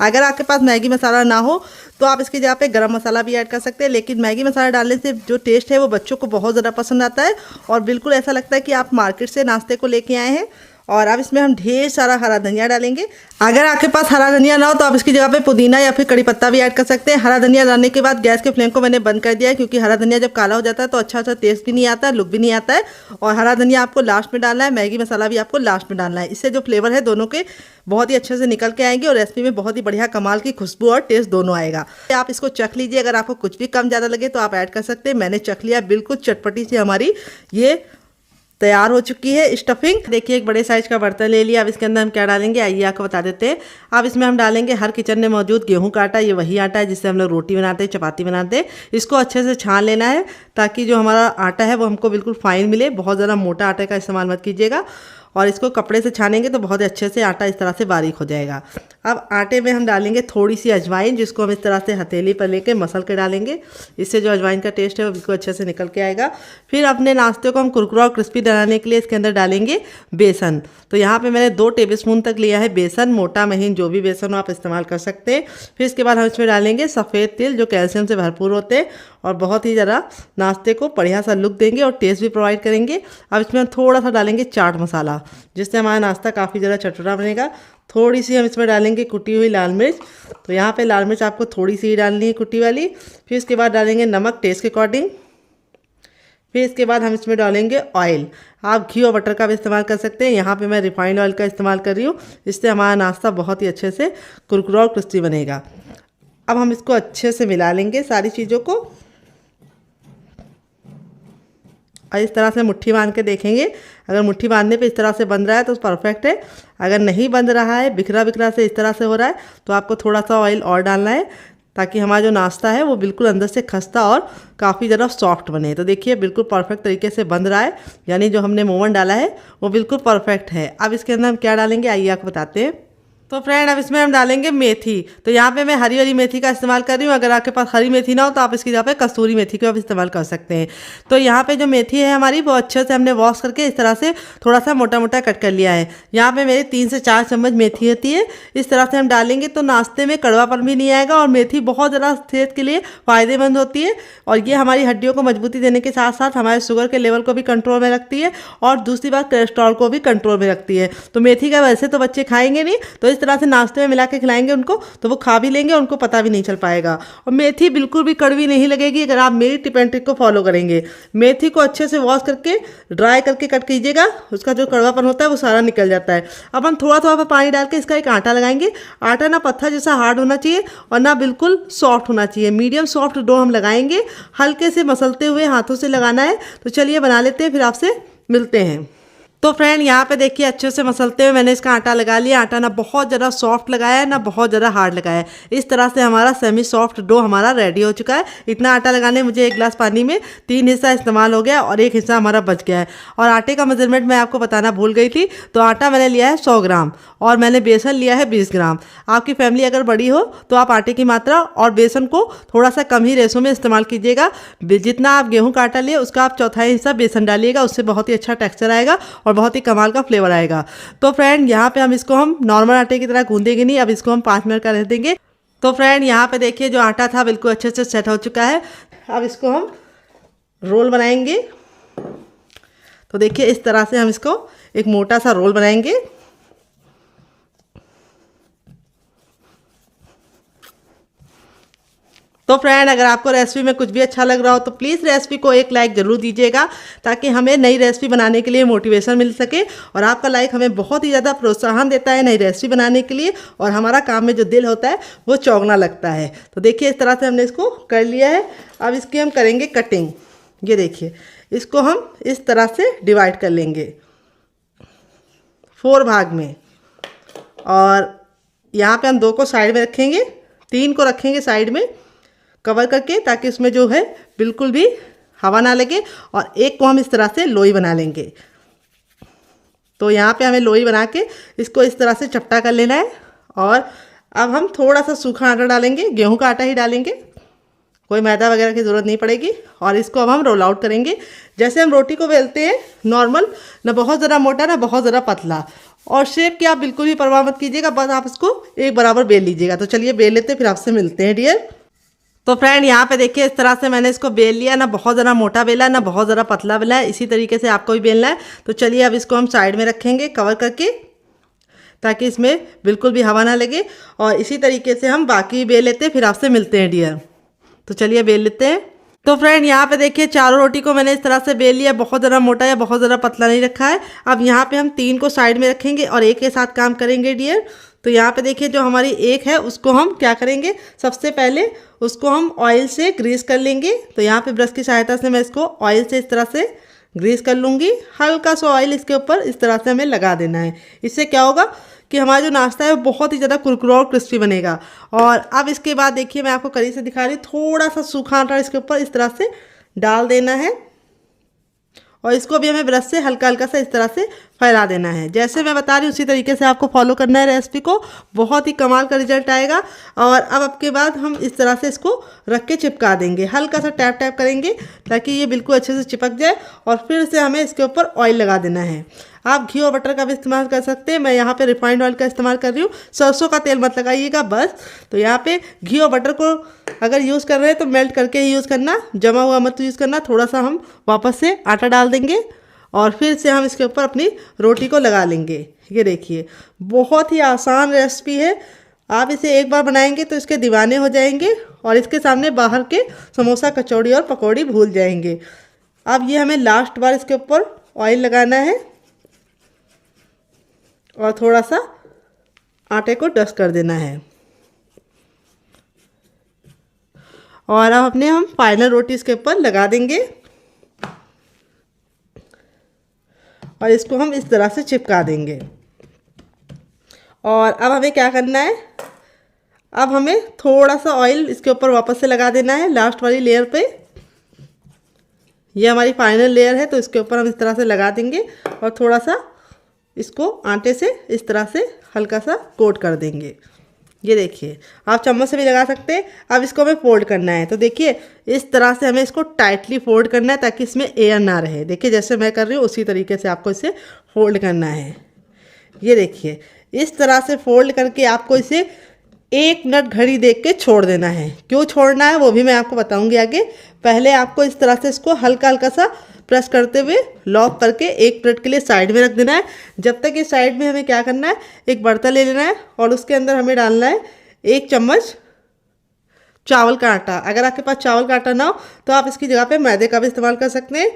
अगर आपके पास मैगी मसाला ना हो तो आप इसकी जगह पे गरम मसाला भी ऐड कर सकते हैं। लेकिन मैगी मसाला डालने से जो टेस्ट है वो बच्चों को बहुत ज़्यादा पसंद आता है और बिल्कुल ऐसा लगता है कि आप मार्केट से नाश्ते को लेके आए हैं और अब इसमें हम ढेर सारा हरा धनिया डालेंगे। अगर आपके पास हरा धनिया ना हो तो आप इसकी जगह पे पुदीना या फिर कड़ी पत्ता भी ऐड कर सकते हैं। हरा धनिया डालने के बाद गैस के फ्लेम को मैंने बंद कर दिया है, क्योंकि हरा धनिया जब काला हो जाता है तो अच्छा सा टेस्ट भी नहीं आता है, लुक भी नहीं आता है। और हरा धनिया आपको लास्ट में डालना है, मैगी मसाला भी आपको लास्ट में डालना है। इससे जो फ्लेवर है दोनों के बहुत ही अच्छे से निकल के आएंगे और रेसिपी में बहुत ही बढ़िया कमाल की खुशबू और टेस्ट दोनों आएगा। आप इसको चख लीजिए, अगर आपको कुछ भी कम ज़्यादा लगे तो आप ऐड कर सकते हैं। मैंने चख लिया, बिल्कुल चटपटी सी हमारी ये तैयार हो चुकी है स्टफिंग। देखिए एक बड़े साइज का बर्तन ले लिया। अब इसके अंदर हम क्या डालेंगे आइए आपको बता देते हैं। अब इसमें हम डालेंगे हर किचन में मौजूद गेहूं का आटा। ये वही आटा है जिससे हम लोग रोटी बनाते हैं, चपाती बनाते हैं। इसको अच्छे से छान लेना है ताकि जो हमारा आटा है वो हमको बिल्कुल फाइन मिले। बहुत ज़्यादा मोटा आटे का इस्तेमाल मत कीजिएगा, और इसको कपड़े से छानेंगे तो बहुत अच्छे से आटा इस तरह से बारीक हो जाएगा। अब आटे में हम डालेंगे थोड़ी सी अजवाइन, जिसको हम इस तरह से हथेली पर लेके मसल के डालेंगे। इससे जो अजवाइन का टेस्ट है वो बिल्कुल अच्छे से निकल के आएगा। फिर अपने नाश्ते को हम कुरकुरा और क्रिस्पी बनाने के लिए इसके अंदर डालेंगे बेसन। तो यहाँ पे मैंने 2 टेबलस्पून तक लिया है बेसन, मोटा महीन जो भी बेसन हो आप इस्तेमाल कर सकते हैं। फिर इसके बाद हम इसमें डालेंगे सफ़ेद तिल, जो कैल्शियम से भरपूर होते हैं और बहुत ही ज़्यादा नाश्ते को बढ़िया सा लुक देंगे और टेस्ट भी प्रोवाइड करेंगे। अब इसमें हम थोड़ा सा डालेंगे चाट मसाला, जिससे हमारा नाश्ता काफ़ी ज़्यादा चटपटा बनेगा। थोड़ी सी हम इसमें डालेंगे कुटी हुई लाल मिर्च। तो यहाँ पे लाल मिर्च आपको थोड़ी सी ही डालनी है, कुटी वाली। फिर इसके बाद डालेंगे नमक टेस्ट के अकॉर्डिंग। फिर इसके बाद हम इसमें डालेंगे ऑयल। आप घी और बटर का भी इस्तेमाल कर सकते हैं। यहाँ पे मैं रिफाइंड ऑयल का इस्तेमाल कर रही हूँ, इससे हमारा नाश्ता बहुत ही अच्छे से कुरकुरा और क्रिस्पी बनेगा। अब हम इसको अच्छे से मिला लेंगे सारी चीज़ों को, और इस तरह से मुट्ठी बांध के देखेंगे। अगर मुट्ठी बांधने पे इस तरह से बंध रहा है तो परफेक्ट है। अगर नहीं बंध रहा है, बिखरा बिखरा से इस तरह से हो रहा है, तो आपको थोड़ा सा ऑयल और डालना है ताकि हमारा जो नाश्ता है वो बिल्कुल अंदर से खस्ता और काफ़ी ज़्यादा सॉफ्ट बने। तो देखिए बिल्कुल परफेक्ट तरीके से बंध रहा है, यानी जो हमने मोमन डाला है वो बिल्कुल परफेक्ट है। अब इसके अंदर हम क्या डालेंगे आइए आपको बताते हैं। तो फ्रेंड अब इसमें हम डालेंगे मेथी। तो यहाँ पे मैं हरी वाली मेथी का इस्तेमाल कर रही हूँ। अगर आपके पास हरी मेथी ना हो तो आप इसकी जगह पे कसूरी मेथी का भी इस्तेमाल कर सकते हैं। तो यहाँ पे जो मेथी है हमारी वो अच्छे से हमने वॉश करके इस तरह से थोड़ा सा मोटा मोटा कट कर लिया है। यहाँ पे मेरी 3 से 4 चम्मच मेथी होती है। इस तरह से हम डालेंगे तो नाश्ते में कड़वापन भी नहीं आएगा, और मेथी बहुत ज़्यादा सेहत के लिए फ़ायदेमंद होती है। और ये हमारी हड्डियों को मजबूती देने के साथ साथ हमारे शुगर के लेवल को भी कंट्रोल में रखती है, और दूसरी बात कोलेस्ट्रॉल को भी कंट्रोल में रखती है। तो मेथी का वैसे तो बच्चे खाएंगे नहीं, तो इस तरह से नाश्ते में मिला के खिलाएंगे उनको तो वो खा भी लेंगे, उनको पता भी नहीं चल पाएगा। और मेथी बिल्कुल भी कड़वी नहीं लगेगी अगर आप मेरी टिप एंड ट्रिक को फॉलो करेंगे। मेथी को अच्छे से वॉश करके ड्राई करके कट कीजिएगा, उसका जो कड़वापन होता है वो सारा निकल जाता है। अब हम थोड़ा थोड़ा पानी डाल के इसका एक आटा लगाएंगे। आटा ना पत्थर जैसा हार्ड होना चाहिए और ना बिल्कुल सॉफ्ट होना चाहिए, मीडियम सॉफ्ट डो हम लगाएंगे। हल्के से मसलते हुए हाथों से लगाना है। तो चलिए बना लेते हैं, फिर आपसे मिलते हैं। तो फ्रेंड यहाँ पे देखिए अच्छे से मसलते हुए मैंने इसका आटा लगा लिया। आटा ना बहुत ज़्यादा सॉफ्ट लगाया है ना बहुत ज़्यादा हार्ड लगाया है। इस तरह से हमारा सेमी सॉफ्ट डो हमारा रेडी हो चुका है। इतना आटा लगाने मुझे 1 गिलास पानी में 3 हिस्सा इस्तेमाल हो गया और 1 हिस्सा हमारा बच गया है। और आटे का मेजरमेंट मैं आपको बताना भूल गई थी। तो आटा मैंने लिया है 100 ग्राम और मैंने बेसन लिया है 20 ग्राम। आपकी फैमिली अगर बड़ी हो तो आप आटे की मात्रा और बेसन को थोड़ा सा कम ही रेशो में इस्तेमाल कीजिएगा। जितना आप गेहूँ का आटा लिए उसका आप 1/4 हिस्सा बेसन डालिएगा, उससे बहुत ही अच्छा टेक्सचर आएगा और बहुत ही कमाल का फ्लेवर आएगा। तो फ्रेंड यहाँ पे हम इसको हम नॉर्मल आटे की तरह गूंदेंगे नहीं, अब इसको हम 5 मिनट का रख देंगे। तो फ्रेंड यहाँ पे देखिए जो आटा था बिल्कुल अच्छे से सेट हो चुका है। अब इसको हम रोल बनाएंगे। तो देखिए इस तरह से हम इसको एक मोटा सा रोल बनाएंगे। तो फ्रेंड अगर आपको रेसिपी में कुछ भी अच्छा लग रहा हो तो प्लीज़ रेसिपी को एक लाइक ज़रूर दीजिएगा, ताकि हमें नई रेसिपी बनाने के लिए मोटिवेशन मिल सके। और आपका लाइक हमें बहुत ही ज़्यादा प्रोत्साहन देता है नई रेसिपी बनाने के लिए, और हमारा काम में जो दिल होता है वो चौंकना लगता है। तो देखिए इस तरह से हमने इसको कर लिया है। अब इसकी हम करेंगे कटिंग। ये देखिए इसको हम इस तरह से डिवाइड कर लेंगे 4 भाग में, और यहाँ पे हम 2 को साइड में रखेंगे, 3 को रखेंगे साइड में कवर करके, ताकि उसमें जो है बिल्कुल भी हवा ना लगे। और एक को हम इस तरह से लोई बना लेंगे। तो यहाँ पे हमें लोई बना के इसको इस तरह से चपटा कर लेना है। और अब हम थोड़ा सा सूखा आटा डालेंगे, गेहूं का आटा ही डालेंगे, कोई मैदा वगैरह की ज़रूरत नहीं पड़ेगी। और इसको अब हम रोल आउट करेंगे जैसे हम रोटी को बेलते हैं नॉर्मल, ना बहुत ज़्यादा मोटा ना बहुत ज़्यादा पतला। और शेप की आप बिल्कुल भी परवाह मत कीजिएगा, बस आप इसको एक बराबर बेल लीजिएगा। तो चलिए बेल लेते हैं, फिर आपसे मिलते हैं डियर। तो फ्रेंड यहाँ पे देखिए इस तरह से मैंने इसको बेल लिया, ना बहुत ज़्यादा मोटा बेला ना बहुत ज़्यादा पतला बेला है, इसी तरीके से आपको भी बेलना है। तो चलिए अब इसको हम साइड में रखेंगे कवर करके, ताकि इसमें बिल्कुल भी हवा ना लगे। और इसी तरीके से हम बाकी बेल लेते हैं, फिर आपसे मिलते हैं डियर। तो चलिए बेल लेते हैं। तो फ्रेंड यहाँ पे देखिए चारों रोटी को मैंने इस तरह से बेल लिया, बहुत ज़्यादा मोटा या बहुत ज़्यादा पतला नहीं रखा है। अब यहाँ पे हम 3 को साइड में रखेंगे और एक के साथ काम करेंगे डियर। तो यहाँ पे देखिए जो हमारी एक है उसको हम क्या करेंगे, सबसे पहले उसको हम ऑयल से ग्रीस कर लेंगे। तो यहाँ पे ब्रश की सहायता से मैं इसको ऑयल से इस तरह से ग्रीस कर लूँगी। हल्का सा ऑयल इसके ऊपर इस तरह से हमें लगा देना है। इससे क्या होगा कि हमारा जो नाश्ता है वो बहुत ही ज़्यादा कुरकुरा और क्रिस्पी बनेगा। और अब इसके बाद देखिए मैं आपको करीब से दिखा रही हूँ, थोड़ा सा सूखा आटा इसके ऊपर इस तरह से डाल देना है और इसको भी हमें ब्रश से हल्का हल्का सा इस तरह से फैला देना है। जैसे मैं बता रही हूँ उसी तरीके से आपको फॉलो करना है रेसिपी को, बहुत ही कमाल का रिजल्ट आएगा। और अब के बाद हम इस तरह से इसको रख के चिपका देंगे, हल्का सा टैप टैप करेंगे ताकि ये बिल्कुल अच्छे से चिपक जाए। और फिर से हमें इसके ऊपर ऑयल लगा देना है। आप घी और बटर का भी इस्तेमाल कर सकते हैं, मैं यहाँ पे रिफाइंड ऑयल का इस्तेमाल कर रही हूँ, सरसों का तेल मत लगाइएगा बस। तो यहाँ पे घी और बटर को अगर यूज़ कर रहे हैं तो मेल्ट करके ही यूज़ करना, जमा हुआ मत यूज़ करना। थोड़ा सा हम वापस से आटा डाल देंगे और फिर से हम इसके ऊपर अपनी रोटी को लगा लेंगे। ये देखिए बहुत ही आसान रेसिपी है, आप इसे एक बार बनाएंगे तो इसके दीवाने हो जाएंगे और इसके सामने बाहर के समोसा कचौड़ी और पकौड़ी भूल जाएंगे। अब ये हमें लास्ट बार इसके ऊपर ऑयल लगाना है और थोड़ा सा आटे को डस्ट कर देना है। और अब अपने हम फाइनल रोटी इसके ऊपर लगा देंगे और इसको हम इस तरह से चिपका देंगे। और अब हमें क्या करना है, अब हमें थोड़ा सा ऑयल इसके ऊपर वापस से लगा देना है लास्ट वाली लेयर पे। ये हमारी फाइनल लेयर है तो इसके ऊपर हम इस तरह से लगा देंगे और थोड़ा सा इसको आटे से इस तरह से हल्का सा कोट कर देंगे। ये देखिए आप चम्मच से भी लगा सकते हैं। अब इसको हमें फोल्ड करना है, तो देखिए इस तरह से हमें इसको टाइटली फोल्ड करना है ताकि इसमें एयर ना रहे। देखिए जैसे मैं कर रही हूँ उसी तरीके से आपको इसे फोल्ड करना है। ये देखिए इस तरह से फोल्ड करके आपको इसे 1 मिनट घड़ी देख के छोड़ देना है। क्यों छोड़ना है वो भी मैं आपको बताऊंगी आगे। पहले आपको इस तरह से इसको हल्का हल्का सा प्रेस करते हुए लॉक करके 1 मिनट के लिए साइड में रख देना है। जब तक इस साइड में हमें क्या करना है, एक बर्तन ले लेना है और उसके अंदर हमें डालना है 1 चम्मच चावल का आटा। अगर आपके पास चावल का आटा ना हो तो आप इसकी जगह पे मैदे का भी इस्तेमाल कर सकते हैं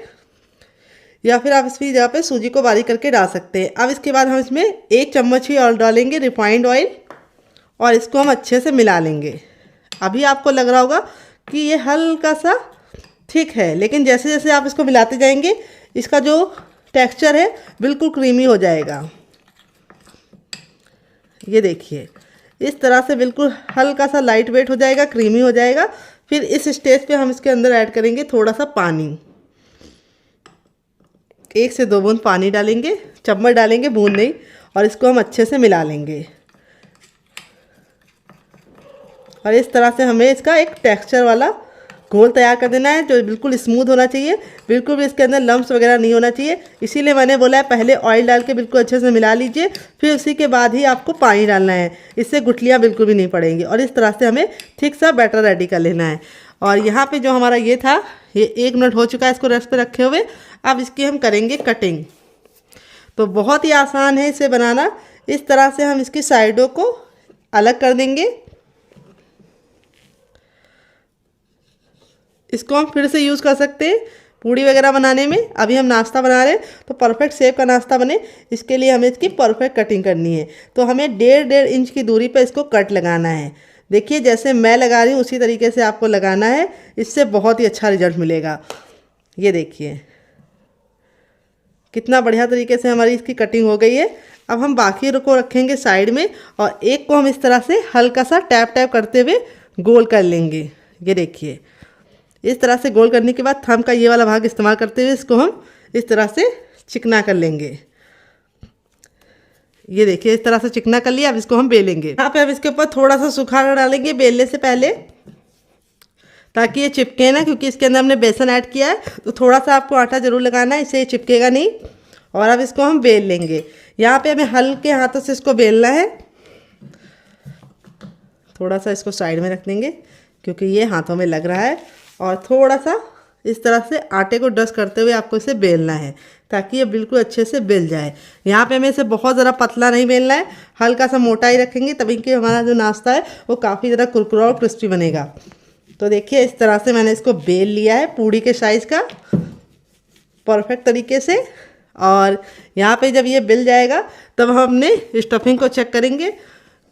या फिर आप इसकी जगह पे सूजी को बारीक करके डाल सकते हैं। अब इसके बाद हम इसमें 1 चम्मच ही और डालेंगे रिफाइंड ऑयल और इसको हम अच्छे से मिला लेंगे। अभी आपको लग रहा होगा कि ये हल्का सा ठीक है, लेकिन जैसे जैसे आप इसको मिलाते जाएंगे इसका जो टेक्सचर है बिल्कुल क्रीमी हो जाएगा। ये देखिए इस तरह से बिल्कुल हल्का सा लाइट वेट हो जाएगा, क्रीमी हो जाएगा। फिर इस स्टेज पे हम इसके अंदर ऐड करेंगे थोड़ा सा पानी, 1 से 2 बूंद पानी डालेंगे, चम्मच डालेंगे, बूंद नहीं। और इसको हम अच्छे से मिला लेंगे और इस तरह से हमें इसका एक टेक्सचर वाला घोल तैयार कर देना है जो बिल्कुल स्मूथ होना चाहिए, बिल्कुल भी इसके अंदर लम्प्स वगैरह नहीं होना चाहिए। इसीलिए मैंने बोला है पहले ऑयल डाल के बिल्कुल अच्छे से मिला लीजिए, फिर उसी के बाद ही आपको पानी डालना है, इससे गुठलियाँ बिल्कुल भी नहीं पड़ेंगी। और इस तरह से हमें ठीक सा बैटर रेडी कर लेना है। और यहाँ पे जो हमारा ये था ये 1 मिनट हो चुका है इसको रेस्ट पे रखे हुए। अब इसकी हम करेंगे कटिंग। तो बहुत ही आसान है इसे बनाना। इस तरह से हम इसकी साइडों को अलग कर देंगे। इसको हम फिर से यूज़ कर सकते हैं पूड़ी वगैरह बनाने में। अभी हम नाश्ता बना रहे हैं तो परफेक्ट शेप का नाश्ता बने इसके लिए हमें इसकी परफेक्ट कटिंग करनी है। तो हमें 1.5 इंच की दूरी पर इसको कट लगाना है। देखिए जैसे मैं लगा रही हूँ उसी तरीके से आपको लगाना है, इससे बहुत ही अच्छा रिजल्ट मिलेगा। ये देखिए कितना बढ़िया तरीके से हमारी इसकी कटिंग हो गई है। अब हम बाकी को रखेंगे साइड में और एक को हम इस तरह से हल्का सा टैप टैप करते हुए गोल कर लेंगे। ये देखिए इस तरह से गोल करने के बाद थंब का ये वाला भाग इस्तेमाल करते हुए इसको हम इस तरह से चिकना कर लेंगे। ये देखिए इस तरह से चिकना कर लिया। अब इसको हम बेलेंगे। यहाँ पे अब इसके ऊपर थोड़ा सा सूखा आटा डालेंगे बेलने से पहले ताकि ये चिपके ना, क्योंकि इसके अंदर हमने बेसन ऐड किया है तो थोड़ा सा आपको आटा ज़रूर लगाना है, इससे ये चिपकेगा नहीं। और अब इसको हम बेल लेंगे। यहाँ पे हमें हल्के हाथों से इसको बेलना है। थोड़ा सा इसको साइड में रख देंगे क्योंकि ये हाथों में लग रहा है। और थोड़ा सा इस तरह से आटे को डस्ट करते हुए आपको इसे बेलना है ताकि ये बिल्कुल अच्छे से बेल जाए। यहाँ पे हमें इसे बहुत ज़्यादा पतला नहीं बेलना है, हल्का सा मोटा ही रखेंगे, तभी कि हमारा जो नाश्ता है वो काफ़ी ज़्यादा कुरकुरा और क्रिस्पी बनेगा। तो देखिए इस तरह से मैंने इसको बेल लिया है पूड़ी के साइज़ का परफेक्ट तरीके से। और यहाँ पे जब ये बिल जाएगा तब हम अपने स्टफिंग को चेक करेंगे,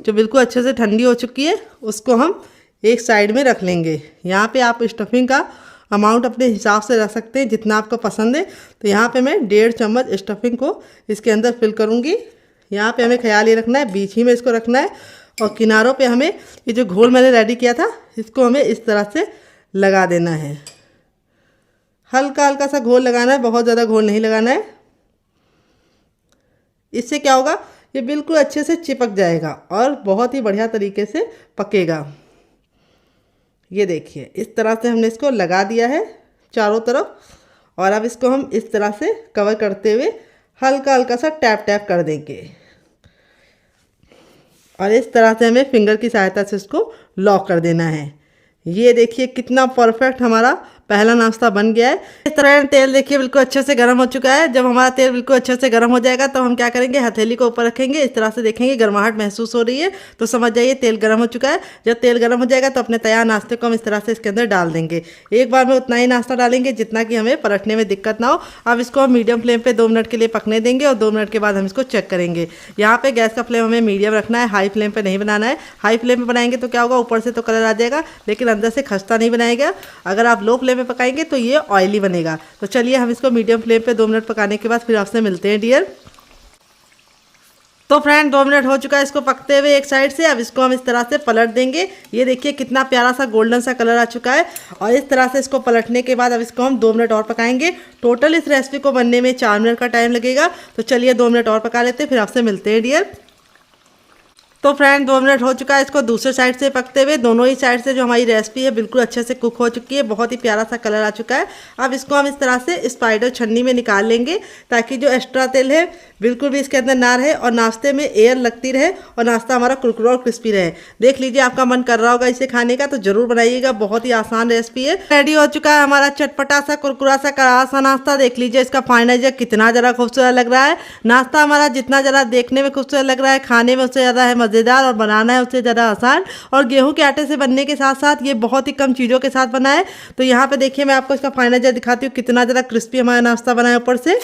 जो बिल्कुल अच्छे से ठंडी हो चुकी है उसको हम एक साइड में रख लेंगे। यहाँ पे आप स्टफिंग का अमाउंट अपने हिसाब से रख सकते हैं जितना आपको पसंद है। तो यहाँ पे मैं 1.5 चम्मच स्टफिंग को इसके अंदर फिल करूँगी। यहाँ पे हमें ख्याल ये रखना है बीच ही में इसको रखना है, और किनारों पे हमें ये जो घोल मैंने रेडी किया था इसको हमें इस तरह से लगा देना है। हल्का हल्का सा घोल लगाना है, बहुत ज़्यादा घोल नहीं लगाना है। इससे क्या होगा, ये बिल्कुल अच्छे से चिपक जाएगा और बहुत ही बढ़िया तरीके से पकेगा। ये देखिए इस तरह से हमने इसको लगा दिया है चारों तरफ, और अब इसको हम इस तरह से कवर करते हुए हल्का हल्का सा टैप टैप कर देंगे, और इस तरह से हमें फिंगर की सहायता से इसको लॉक कर देना है। ये देखिए कितना परफेक्ट हमारा पहला नाश्ता बन गया है। इस तरह तेल देखिए बिल्कुल अच्छे से गर्म हो चुका है। जब हमारा तेल बिल्कुल अच्छे से गर्म हो जाएगा तो हम क्या करेंगे, हथेली को ऊपर रखेंगे, इस तरह से देखेंगे गर्माहट महसूस हो रही है तो समझ जाइए तेल गर्म हो चुका है। जब तेल गर्म हो जाएगा तो अपने तैयार नाश्ते को हम इस तरह से इसके अंदर डाल देंगे। एक बार में उतना ही नाश्ता डालेंगे जितना कि हमें पलटने में दिक्कत ना हो। अब इसको हम मीडियम फ्लेम पर 2 मिनट के लिए पकने देंगे, और 2 मिनट के बाद हम इसको चेक करेंगे। यहाँ पर गैस का फ्लेम हमें मीडियम रखना है, हाई फ्लेम पर नहीं बनाना है। हाई फ्लेम पर बनाएंगे तो क्या होगा, ऊपर से तो कलर आ जाएगा लेकिन अंदर से खस्ता नहीं बनाएगा। अगर आप लो फ्लेम में पकाएंगे तो ये ऑयली बनेगा। तो चलिए हम इसको मीडियम फ्लेम पे 2 मिनट पकाने के बाद फिर आपसे मिलते हैं डियर। तो फ्रेंड 2 मिनट हो चुका है इसको पकते हुए एक साइड से। अब इसको हम इस तरह से पलट देंगे। ये देखिए कितना प्यारा सा गोल्डन सा कलर आ चुका है, और इस तरह से इसको पलटने के बाद अब इसको हम 2 मिनट और पकाएंगे। टोटल इस रेसिपी को बनने में 4 मिनट का टाइम लगेगा। तो चलिए 2 मिनट और पका लेते हैं, फिर आपसे मिलते हैं डियर। तो फ्रेंड 2 मिनट हो चुका है इसको दूसरे साइड से पकते हुए। दोनों ही साइड से जो हमारी रेसिपी है बिल्कुल अच्छे से कुक हो चुकी है, बहुत ही प्यारा सा कलर आ चुका है। अब इसको हम इस तरह से स्पाइडर छन्नी में निकाल लेंगे ताकि जो एक्स्ट्रा तेल है बिल्कुल भी इसके अंदर ना रहे, और नाश्ते में एयर लगती रहे और नाश्ता हमारा कुरकुरा और क्रिस्पी रहे। देख लीजिए आपका मन कर रहा होगा इसे खाने का, तो जरूर बनाइएगा, बहुत ही आसान रेसिपी है। रेडी हो चुका है हमारा चटपटा सा कुरकुरा सा करारा सा नाश्ता। देख लीजिए इसका फाइनल कितना ज़रा खूबसूरत लग रहा है। नाश्ता हमारा जितना ज़रा देखने में खूबसूरत लग रहा है, खाने में उससे ज़्यादा है मज़ेदार, और बनाना है उससे ज़्यादा आसान। और गेहूं के आटे से बनने के साथ साथ ये बहुत ही कम चीज़ों के साथ बना है। तो यहाँ पे देखिए मैं आपको इसका फाइनल दिखाती हूँ कितना ज़्यादा क्रिस्पी हमारा नाश्ता बना है ऊपर से।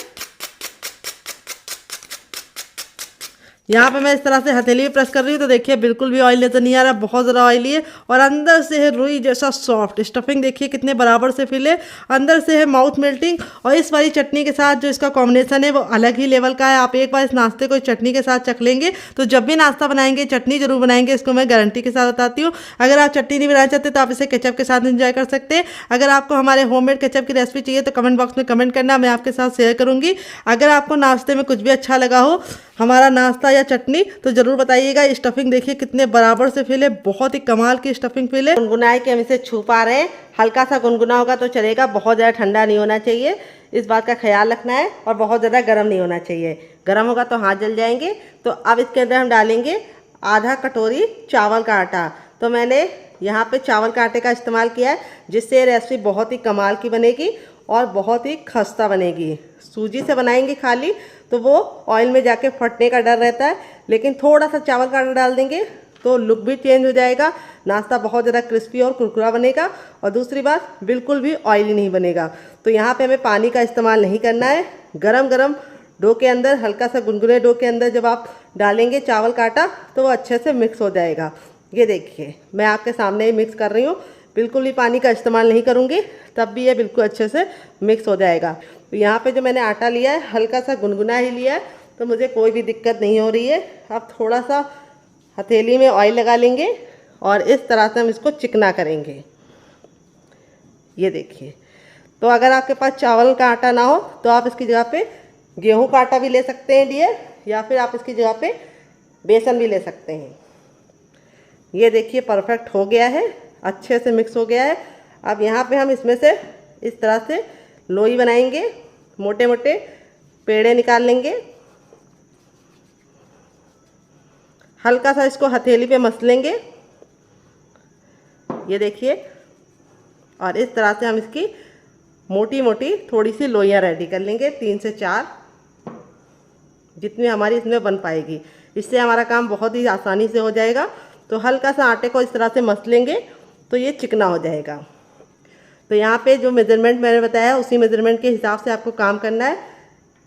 यहाँ पे मैं इस तरह से हथेली भी प्रेस कर रही हूँ तो देखिए बिल्कुल भी ऑयल नजर नहीं आ रहा, बहुत ज़्यादा ऑयली है, और अंदर से है रुई जैसा सॉफ्ट। स्टफिंग देखिए कितने बराबर से फिल है, अंदर से है माउथ मेल्टिंग। और इस वाली चटनी के साथ जो इसका कॉम्बिनेशन है वो अलग ही लेवल का है। आप एक बार इस नाश्ते को चटनी के साथ चख लेंगे तो जब भी नाश्ता बनाएंगे चटनी जरूर बनाएंगे, इसको मैं गारंटी के साथ बताती हूँ। अगर आप चटनी नहीं बनाना चाहते तो आप इसे केचप के साथ एंजॉय कर सकते हैं। अगर आपको हमारे होममेड केचप की रेसिपी चाहिए तो कमेंट बॉक्स में कमेंट करना, मैं आपके साथ शेयर करूँगी। अगर आपको नाश्ते में कुछ भी अच्छा लगा हो हमारा नाश्ता या चटनी तो ज़रूर बताइएगा। स्टफिंग देखिए कितने बराबर से फिल है, बहुत ही कमाल की स्टफिंग फिल है। गुनगुनाए कि हम इसे छू पा रहे हैं, हल्का सा गुनगुना होगा तो चलेगा, बहुत ज़्यादा ठंडा नहीं होना चाहिए, इस बात का ख्याल रखना है। और बहुत ज़्यादा गर्म नहीं होना चाहिए, गर्म होगा तो हाथ जल जाएंगे। तो अब इसके अंदर हम डालेंगे आधा कटोरी चावल का आटा। तो मैंने यहाँ पे चावल के आटे का इस्तेमाल किया है, जिससे रेसिपी बहुत ही कमाल की बनेगी और बहुत ही खस्ता बनेगी। सूजी से बनाएंगे खाली तो वो ऑयल में जाके फटने का डर रहता है, लेकिन थोड़ा सा चावल का आटा डाल देंगे तो लुक भी चेंज हो जाएगा, नाश्ता बहुत ज़्यादा क्रिस्पी और कुरकुरा बनेगा, और दूसरी बात बिल्कुल भी ऑयली नहीं बनेगा। तो यहाँ पे हमें पानी का इस्तेमाल नहीं करना है। गरम गरम डो के अंदर, हल्का सा गुनगुने डो के अंदर जब आप डालेंगे चावल का आटा तो वो अच्छे से मिक्स हो जाएगा। ये देखिए मैं आपके सामने ही मिक्स कर रही हूँ, बिल्कुल भी पानी का इस्तेमाल नहीं करूँगी, तब भी ये बिल्कुल अच्छे से मिक्स हो जाएगा। तो यहाँ पे जो मैंने आटा लिया है हल्का सा गुनगुना ही लिया है, तो मुझे कोई भी दिक्कत नहीं हो रही है। अब थोड़ा सा हथेली में ऑयल लगा लेंगे और इस तरह से हम इसको चिकना करेंगे। ये देखिए, तो अगर आपके पास चावल का आटा ना हो तो आप इसकी जगह पे गेहूं का आटा भी ले सकते हैं डियर, या फिर आप इसकी जगह पे बेसन भी ले सकते हैं। ये देखिए परफेक्ट हो गया है, अच्छे से मिक्स हो गया है। अब यहाँ पे हम इसमें से इस तरह से लोई बनाएंगे, मोटे मोटे पेड़े निकाल लेंगे, हल्का सा इसको हथेली पे मस लेंगे। ये देखिए। और इस तरह से हम इसकी मोटी मोटी थोड़ी सी लोइयाँ रेडी कर लेंगे, 3 से 4 जितनी हमारी इसमें बन पाएगी। इससे हमारा काम बहुत ही आसानी से हो जाएगा। तो हल्का सा आटे को इस तरह से मस लेंगे तो ये चिकना हो जाएगा। तो यहाँ पे जो मेज़रमेंट मैंने बताया उसी मेज़रमेंट के हिसाब से आपको काम करना है।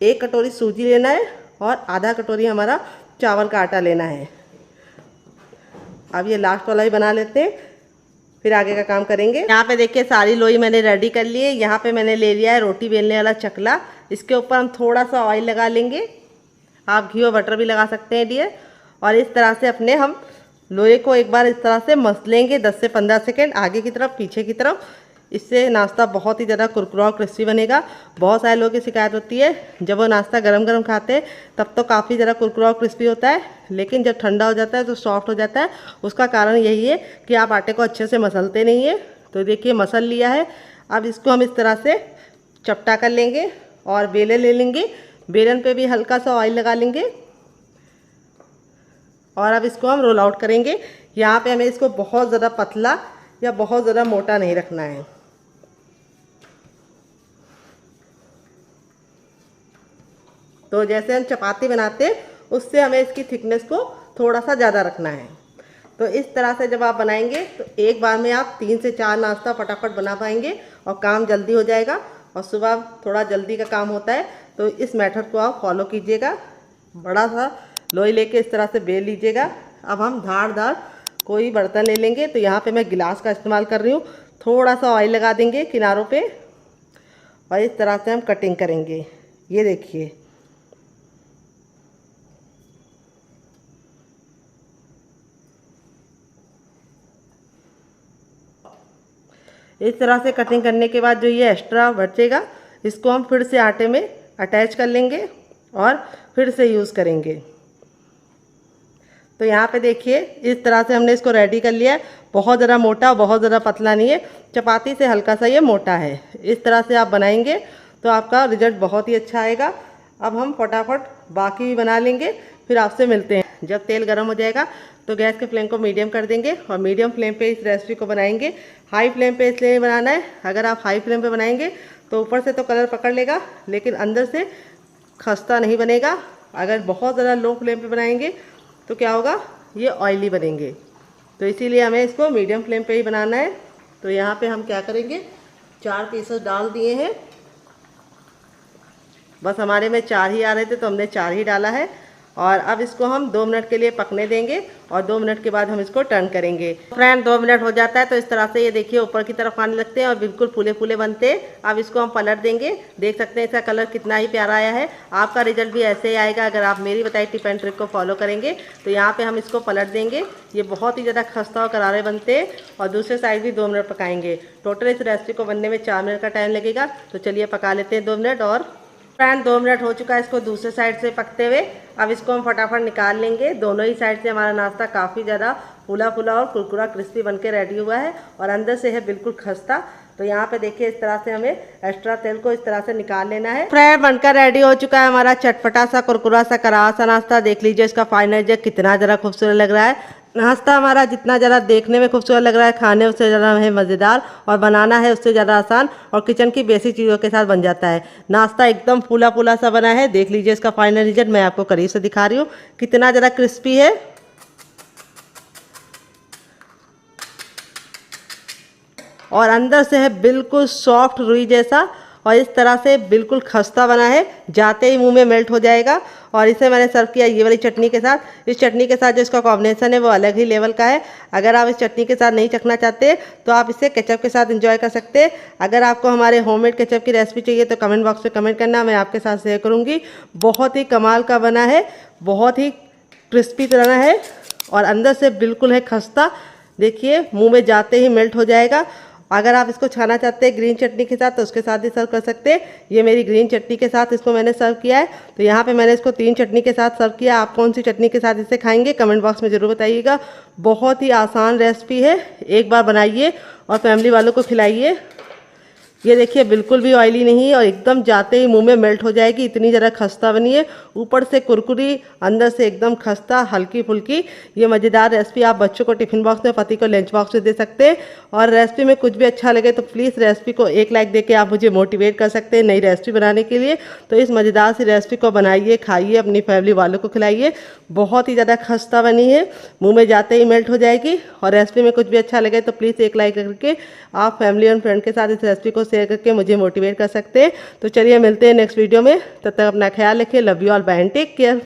1 कटोरी सूजी लेना है और आधा कटोरी हमारा चावल का आटा लेना है। अब ये लास्ट वाला ही बना लेते हैं, फिर आगे का काम करेंगे। यहाँ पे देखिए सारी लोई मैंने रेडी कर ली है। यहाँ पे मैंने ले लिया है रोटी बेलने वाला चकला। इसके ऊपर हम थोड़ा सा ऑयल लगा लेंगे, आप घी और बटर भी लगा सकते हैं डियर। और इस तरह से अपने हम लोहे को एक बार इस तरह से मस लेंगे 10 से 15 सेकेंड, आगे की तरफ पीछे की तरफ। इससे नाश्ता बहुत ही ज़्यादा कुरकुरा और क्रिस्पी बनेगा। बहुत सारे लोगों की शिकायत होती है जब वो नाश्ता गरम गरम खाते हैं तब तो काफ़ी ज़्यादा कुरकुरा और क्रिस्पी होता है, लेकिन जब ठंडा हो जाता है तो सॉफ्ट हो जाता है। उसका कारण यही है कि आप आटे को अच्छे से मसलते नहीं है। तो देखिए मसल लिया है। अब इसको हम इस तरह से चपटा कर लेंगे और बेलन ले लेंगे। बेलन पे भी हल्का सा ऑयल लगा लेंगे और अब इसको हम रोल आउट करेंगे। यहाँ पे हमें इसको बहुत ज़्यादा पतला या बहुत ज़्यादा मोटा नहीं रखना है। तो जैसे हम चपाती बनाते हैं उससे हमें इसकी थिकनेस को थोड़ा सा ज़्यादा रखना है। तो इस तरह से जब आप बनाएंगे तो एक बार में आप 3 से 4 नाश्ता फटाफट बना पाएंगे और काम जल्दी हो जाएगा। और सुबह थोड़ा जल्दी का काम होता है तो इस मेथड को आप फॉलो कीजिएगा। बड़ा सा लोई लेके इस तरह से बेल लीजिएगा। अब हम धारदार कोई बर्तन ले लेंगे। तो यहाँ पे मैं गिलास का इस्तेमाल कर रही हूँ। थोड़ा सा ऑयल लगा देंगे किनारों पे और इस तरह से हम कटिंग करेंगे। ये देखिए इस तरह से कटिंग करने के बाद जो ये एक्स्ट्रा बचेगा इसको हम फिर से आटे में अटैच कर लेंगे और फिर से यूज़ करेंगे। तो यहाँ पे देखिए इस तरह से हमने इसको रेडी कर लिया है। बहुत ज़्यादा मोटा बहुत ज़्यादा पतला नहीं है, चपाती से हल्का सा ये मोटा है। इस तरह से आप बनाएंगे तो आपका रिजल्ट बहुत ही अच्छा आएगा। अब हम फटाफट बाकी भी बना लेंगे, फिर आपसे मिलते हैं। जब तेल गर्म हो जाएगा तो गैस के फ्लेम को मीडियम कर देंगे और मीडियम फ्लेम पे इस रेसिपी को बनाएंगे। हाई फ्लेम पे इसलिए बनाना है, अगर आप हाई फ्लेम पे बनाएंगे तो ऊपर से तो कलर पकड़ लेगा लेकिन अंदर से खस्ता नहीं बनेगा। अगर बहुत ज़्यादा लो फ्लेम पे बनाएंगे तो क्या होगा, ये ऑयली बनेंगे। तो इसीलिए हमें इसको मीडियम फ्लेम पे ही बनाना है। तो यहाँ पे हम क्या करेंगे, 4 पीसेस डाल दिए हैं। बस हमारे में 4 ही आ रहे थे तो हमने 4 ही डाला है। और अब इसको हम 2 मिनट के लिए पकने देंगे और 2 मिनट के बाद हम इसको टर्न करेंगे। फ्रेंड 2 मिनट हो जाता है तो इस तरह से ये देखिए ऊपर की तरफ आने लगते हैं और बिल्कुल फूले फूले बनते हैं। अब इसको हम पलट देंगे। देख सकते हैं इसका कलर कितना ही प्यारा आया है। आपका रिजल्ट भी ऐसे ही आएगा अगर आप मेरी बताई टिप एंड ट्रिक को फॉलो करेंगे। तो यहाँ पर हम इसको पलट देंगे। ये बहुत ही ज़्यादा खस्ता और करारे बनते हैं और दूसरे साइड भी 2 मिनट पकाएंगे। टोटल इस रेसिपी को बनने में 4 मिनट का टाइम लगेगा। तो चलिए पका लेते हैं 2 मिनट। और फ्रेंड 2 मिनट हो चुका है इसको दूसरे साइड से पकते हुए। अब इसको हम फटाफट निकाल लेंगे। दोनों ही साइड से हमारा नाश्ता काफ़ी ज़्यादा फूला फूला और कुरकुरा क्रिस्पी बनके रेडी हुआ है और अंदर से है बिल्कुल खस्ता। तो यहाँ पे देखिए इस तरह से हमें एक्स्ट्रा तेल को इस तरह से निकाल लेना है। फ्रेंड बनकर रेडी हो चुका है हमारा चटपटा सा कुरकुरा सा करारा सा नाश्ता। देख लीजिए इसका फाइनल रिजल्ट कितना ज़रा खूबसूरत लग रहा है। नाश्ता हमारा जितना ज़्यादा देखने में खूबसूरत लग रहा है, खाने उससे ज़्यादा है मज़ेदार और बनाना है उससे ज़्यादा आसान और किचन की बेसिक चीज़ों के साथ बन जाता है। नाश्ता एकदम फूला फूला सा बना है। देख लीजिए इसका फाइनल रिजल्ट मैं आपको करीब से दिखा रही हूँ कितना ज़्यादा क्रिस्पी है और अंदर से है बिल्कुल सॉफ्ट रुई जैसा और इस तरह से बिल्कुल खस्ता बना है, जाते ही मुंह में मेल्ट हो जाएगा। और इसे मैंने सर्व किया ये वाली चटनी के साथ। इस चटनी के साथ जो इसका कॉम्बिनेशन है वो अलग ही लेवल का है। अगर आप इस चटनी के साथ नहीं चखना चाहते तो आप इसे केचप के साथ एंजॉय कर सकते हैं। अगर आपको हमारे होममेड केचप की रेसिपी चाहिए तो कमेंट बॉक्स में कमेंट करना, मैं आपके साथ शेयर करूँगी। बहुत ही कमाल का बना है, बहुत ही क्रिस्पी तरह है और अंदर से बिल्कुल है खस्ता। देखिए मुँह में जाते ही मेल्ट हो जाएगा। अगर आप इसको खाना चाहते हैं ग्रीन चटनी के साथ तो उसके साथ भी सर्व कर सकते हैं। ये मेरी ग्रीन चटनी के साथ इसको मैंने सर्व किया है। तो यहाँ पे मैंने इसको 3 चटनी के साथ सर्व किया। आप कौन सी चटनी के साथ इसे खाएंगे कमेंट बॉक्स में ज़रूर बताइएगा। बहुत ही आसान रेसिपी है, एक बार बनाइए और फैमिली वालों को खिलाइए। ये देखिए बिल्कुल भी ऑयली नहीं है और एकदम जाते ही मुंह में मेल्ट हो जाएगी, इतनी ज़्यादा खस्ता बनी है। ऊपर से कुरकुरी, अंदर से एकदम खस्ता, हल्की फुल्की। ये मज़ेदार रेसिपी आप बच्चों को टिफिन बॉक्स में, पति को लंच बॉक्स में दे सकते हैं। और रेसिपी में कुछ भी अच्छा लगे तो प्लीज़ रेसिपी को एक लाइक देके आप मुझे मोटिवेट कर सकते हैं नई रेसिपी बनाने के लिए। तो इस मज़ेदार सी रेसिपी को बनाइए, खाइए, अपनी फैमिली वालों को खिलाइए। बहुत ही ज़्यादा खस्ता बनी है, मुँह में जाते ही मेल्ट हो जाएगी। और रेसिपी में कुछ भी अच्छा लगे तो प्लीज़ एक लाइक करके आप फैमिली और फ्रेंड के साथ इस रेसिपी को शेयर करके मुझे मोटिवेट कर सकते हैं। तो चलिए मिलते हैं नेक्स्ट वीडियो में, तब तक अपना ख्याल रखिए। Love you all, bye and take care.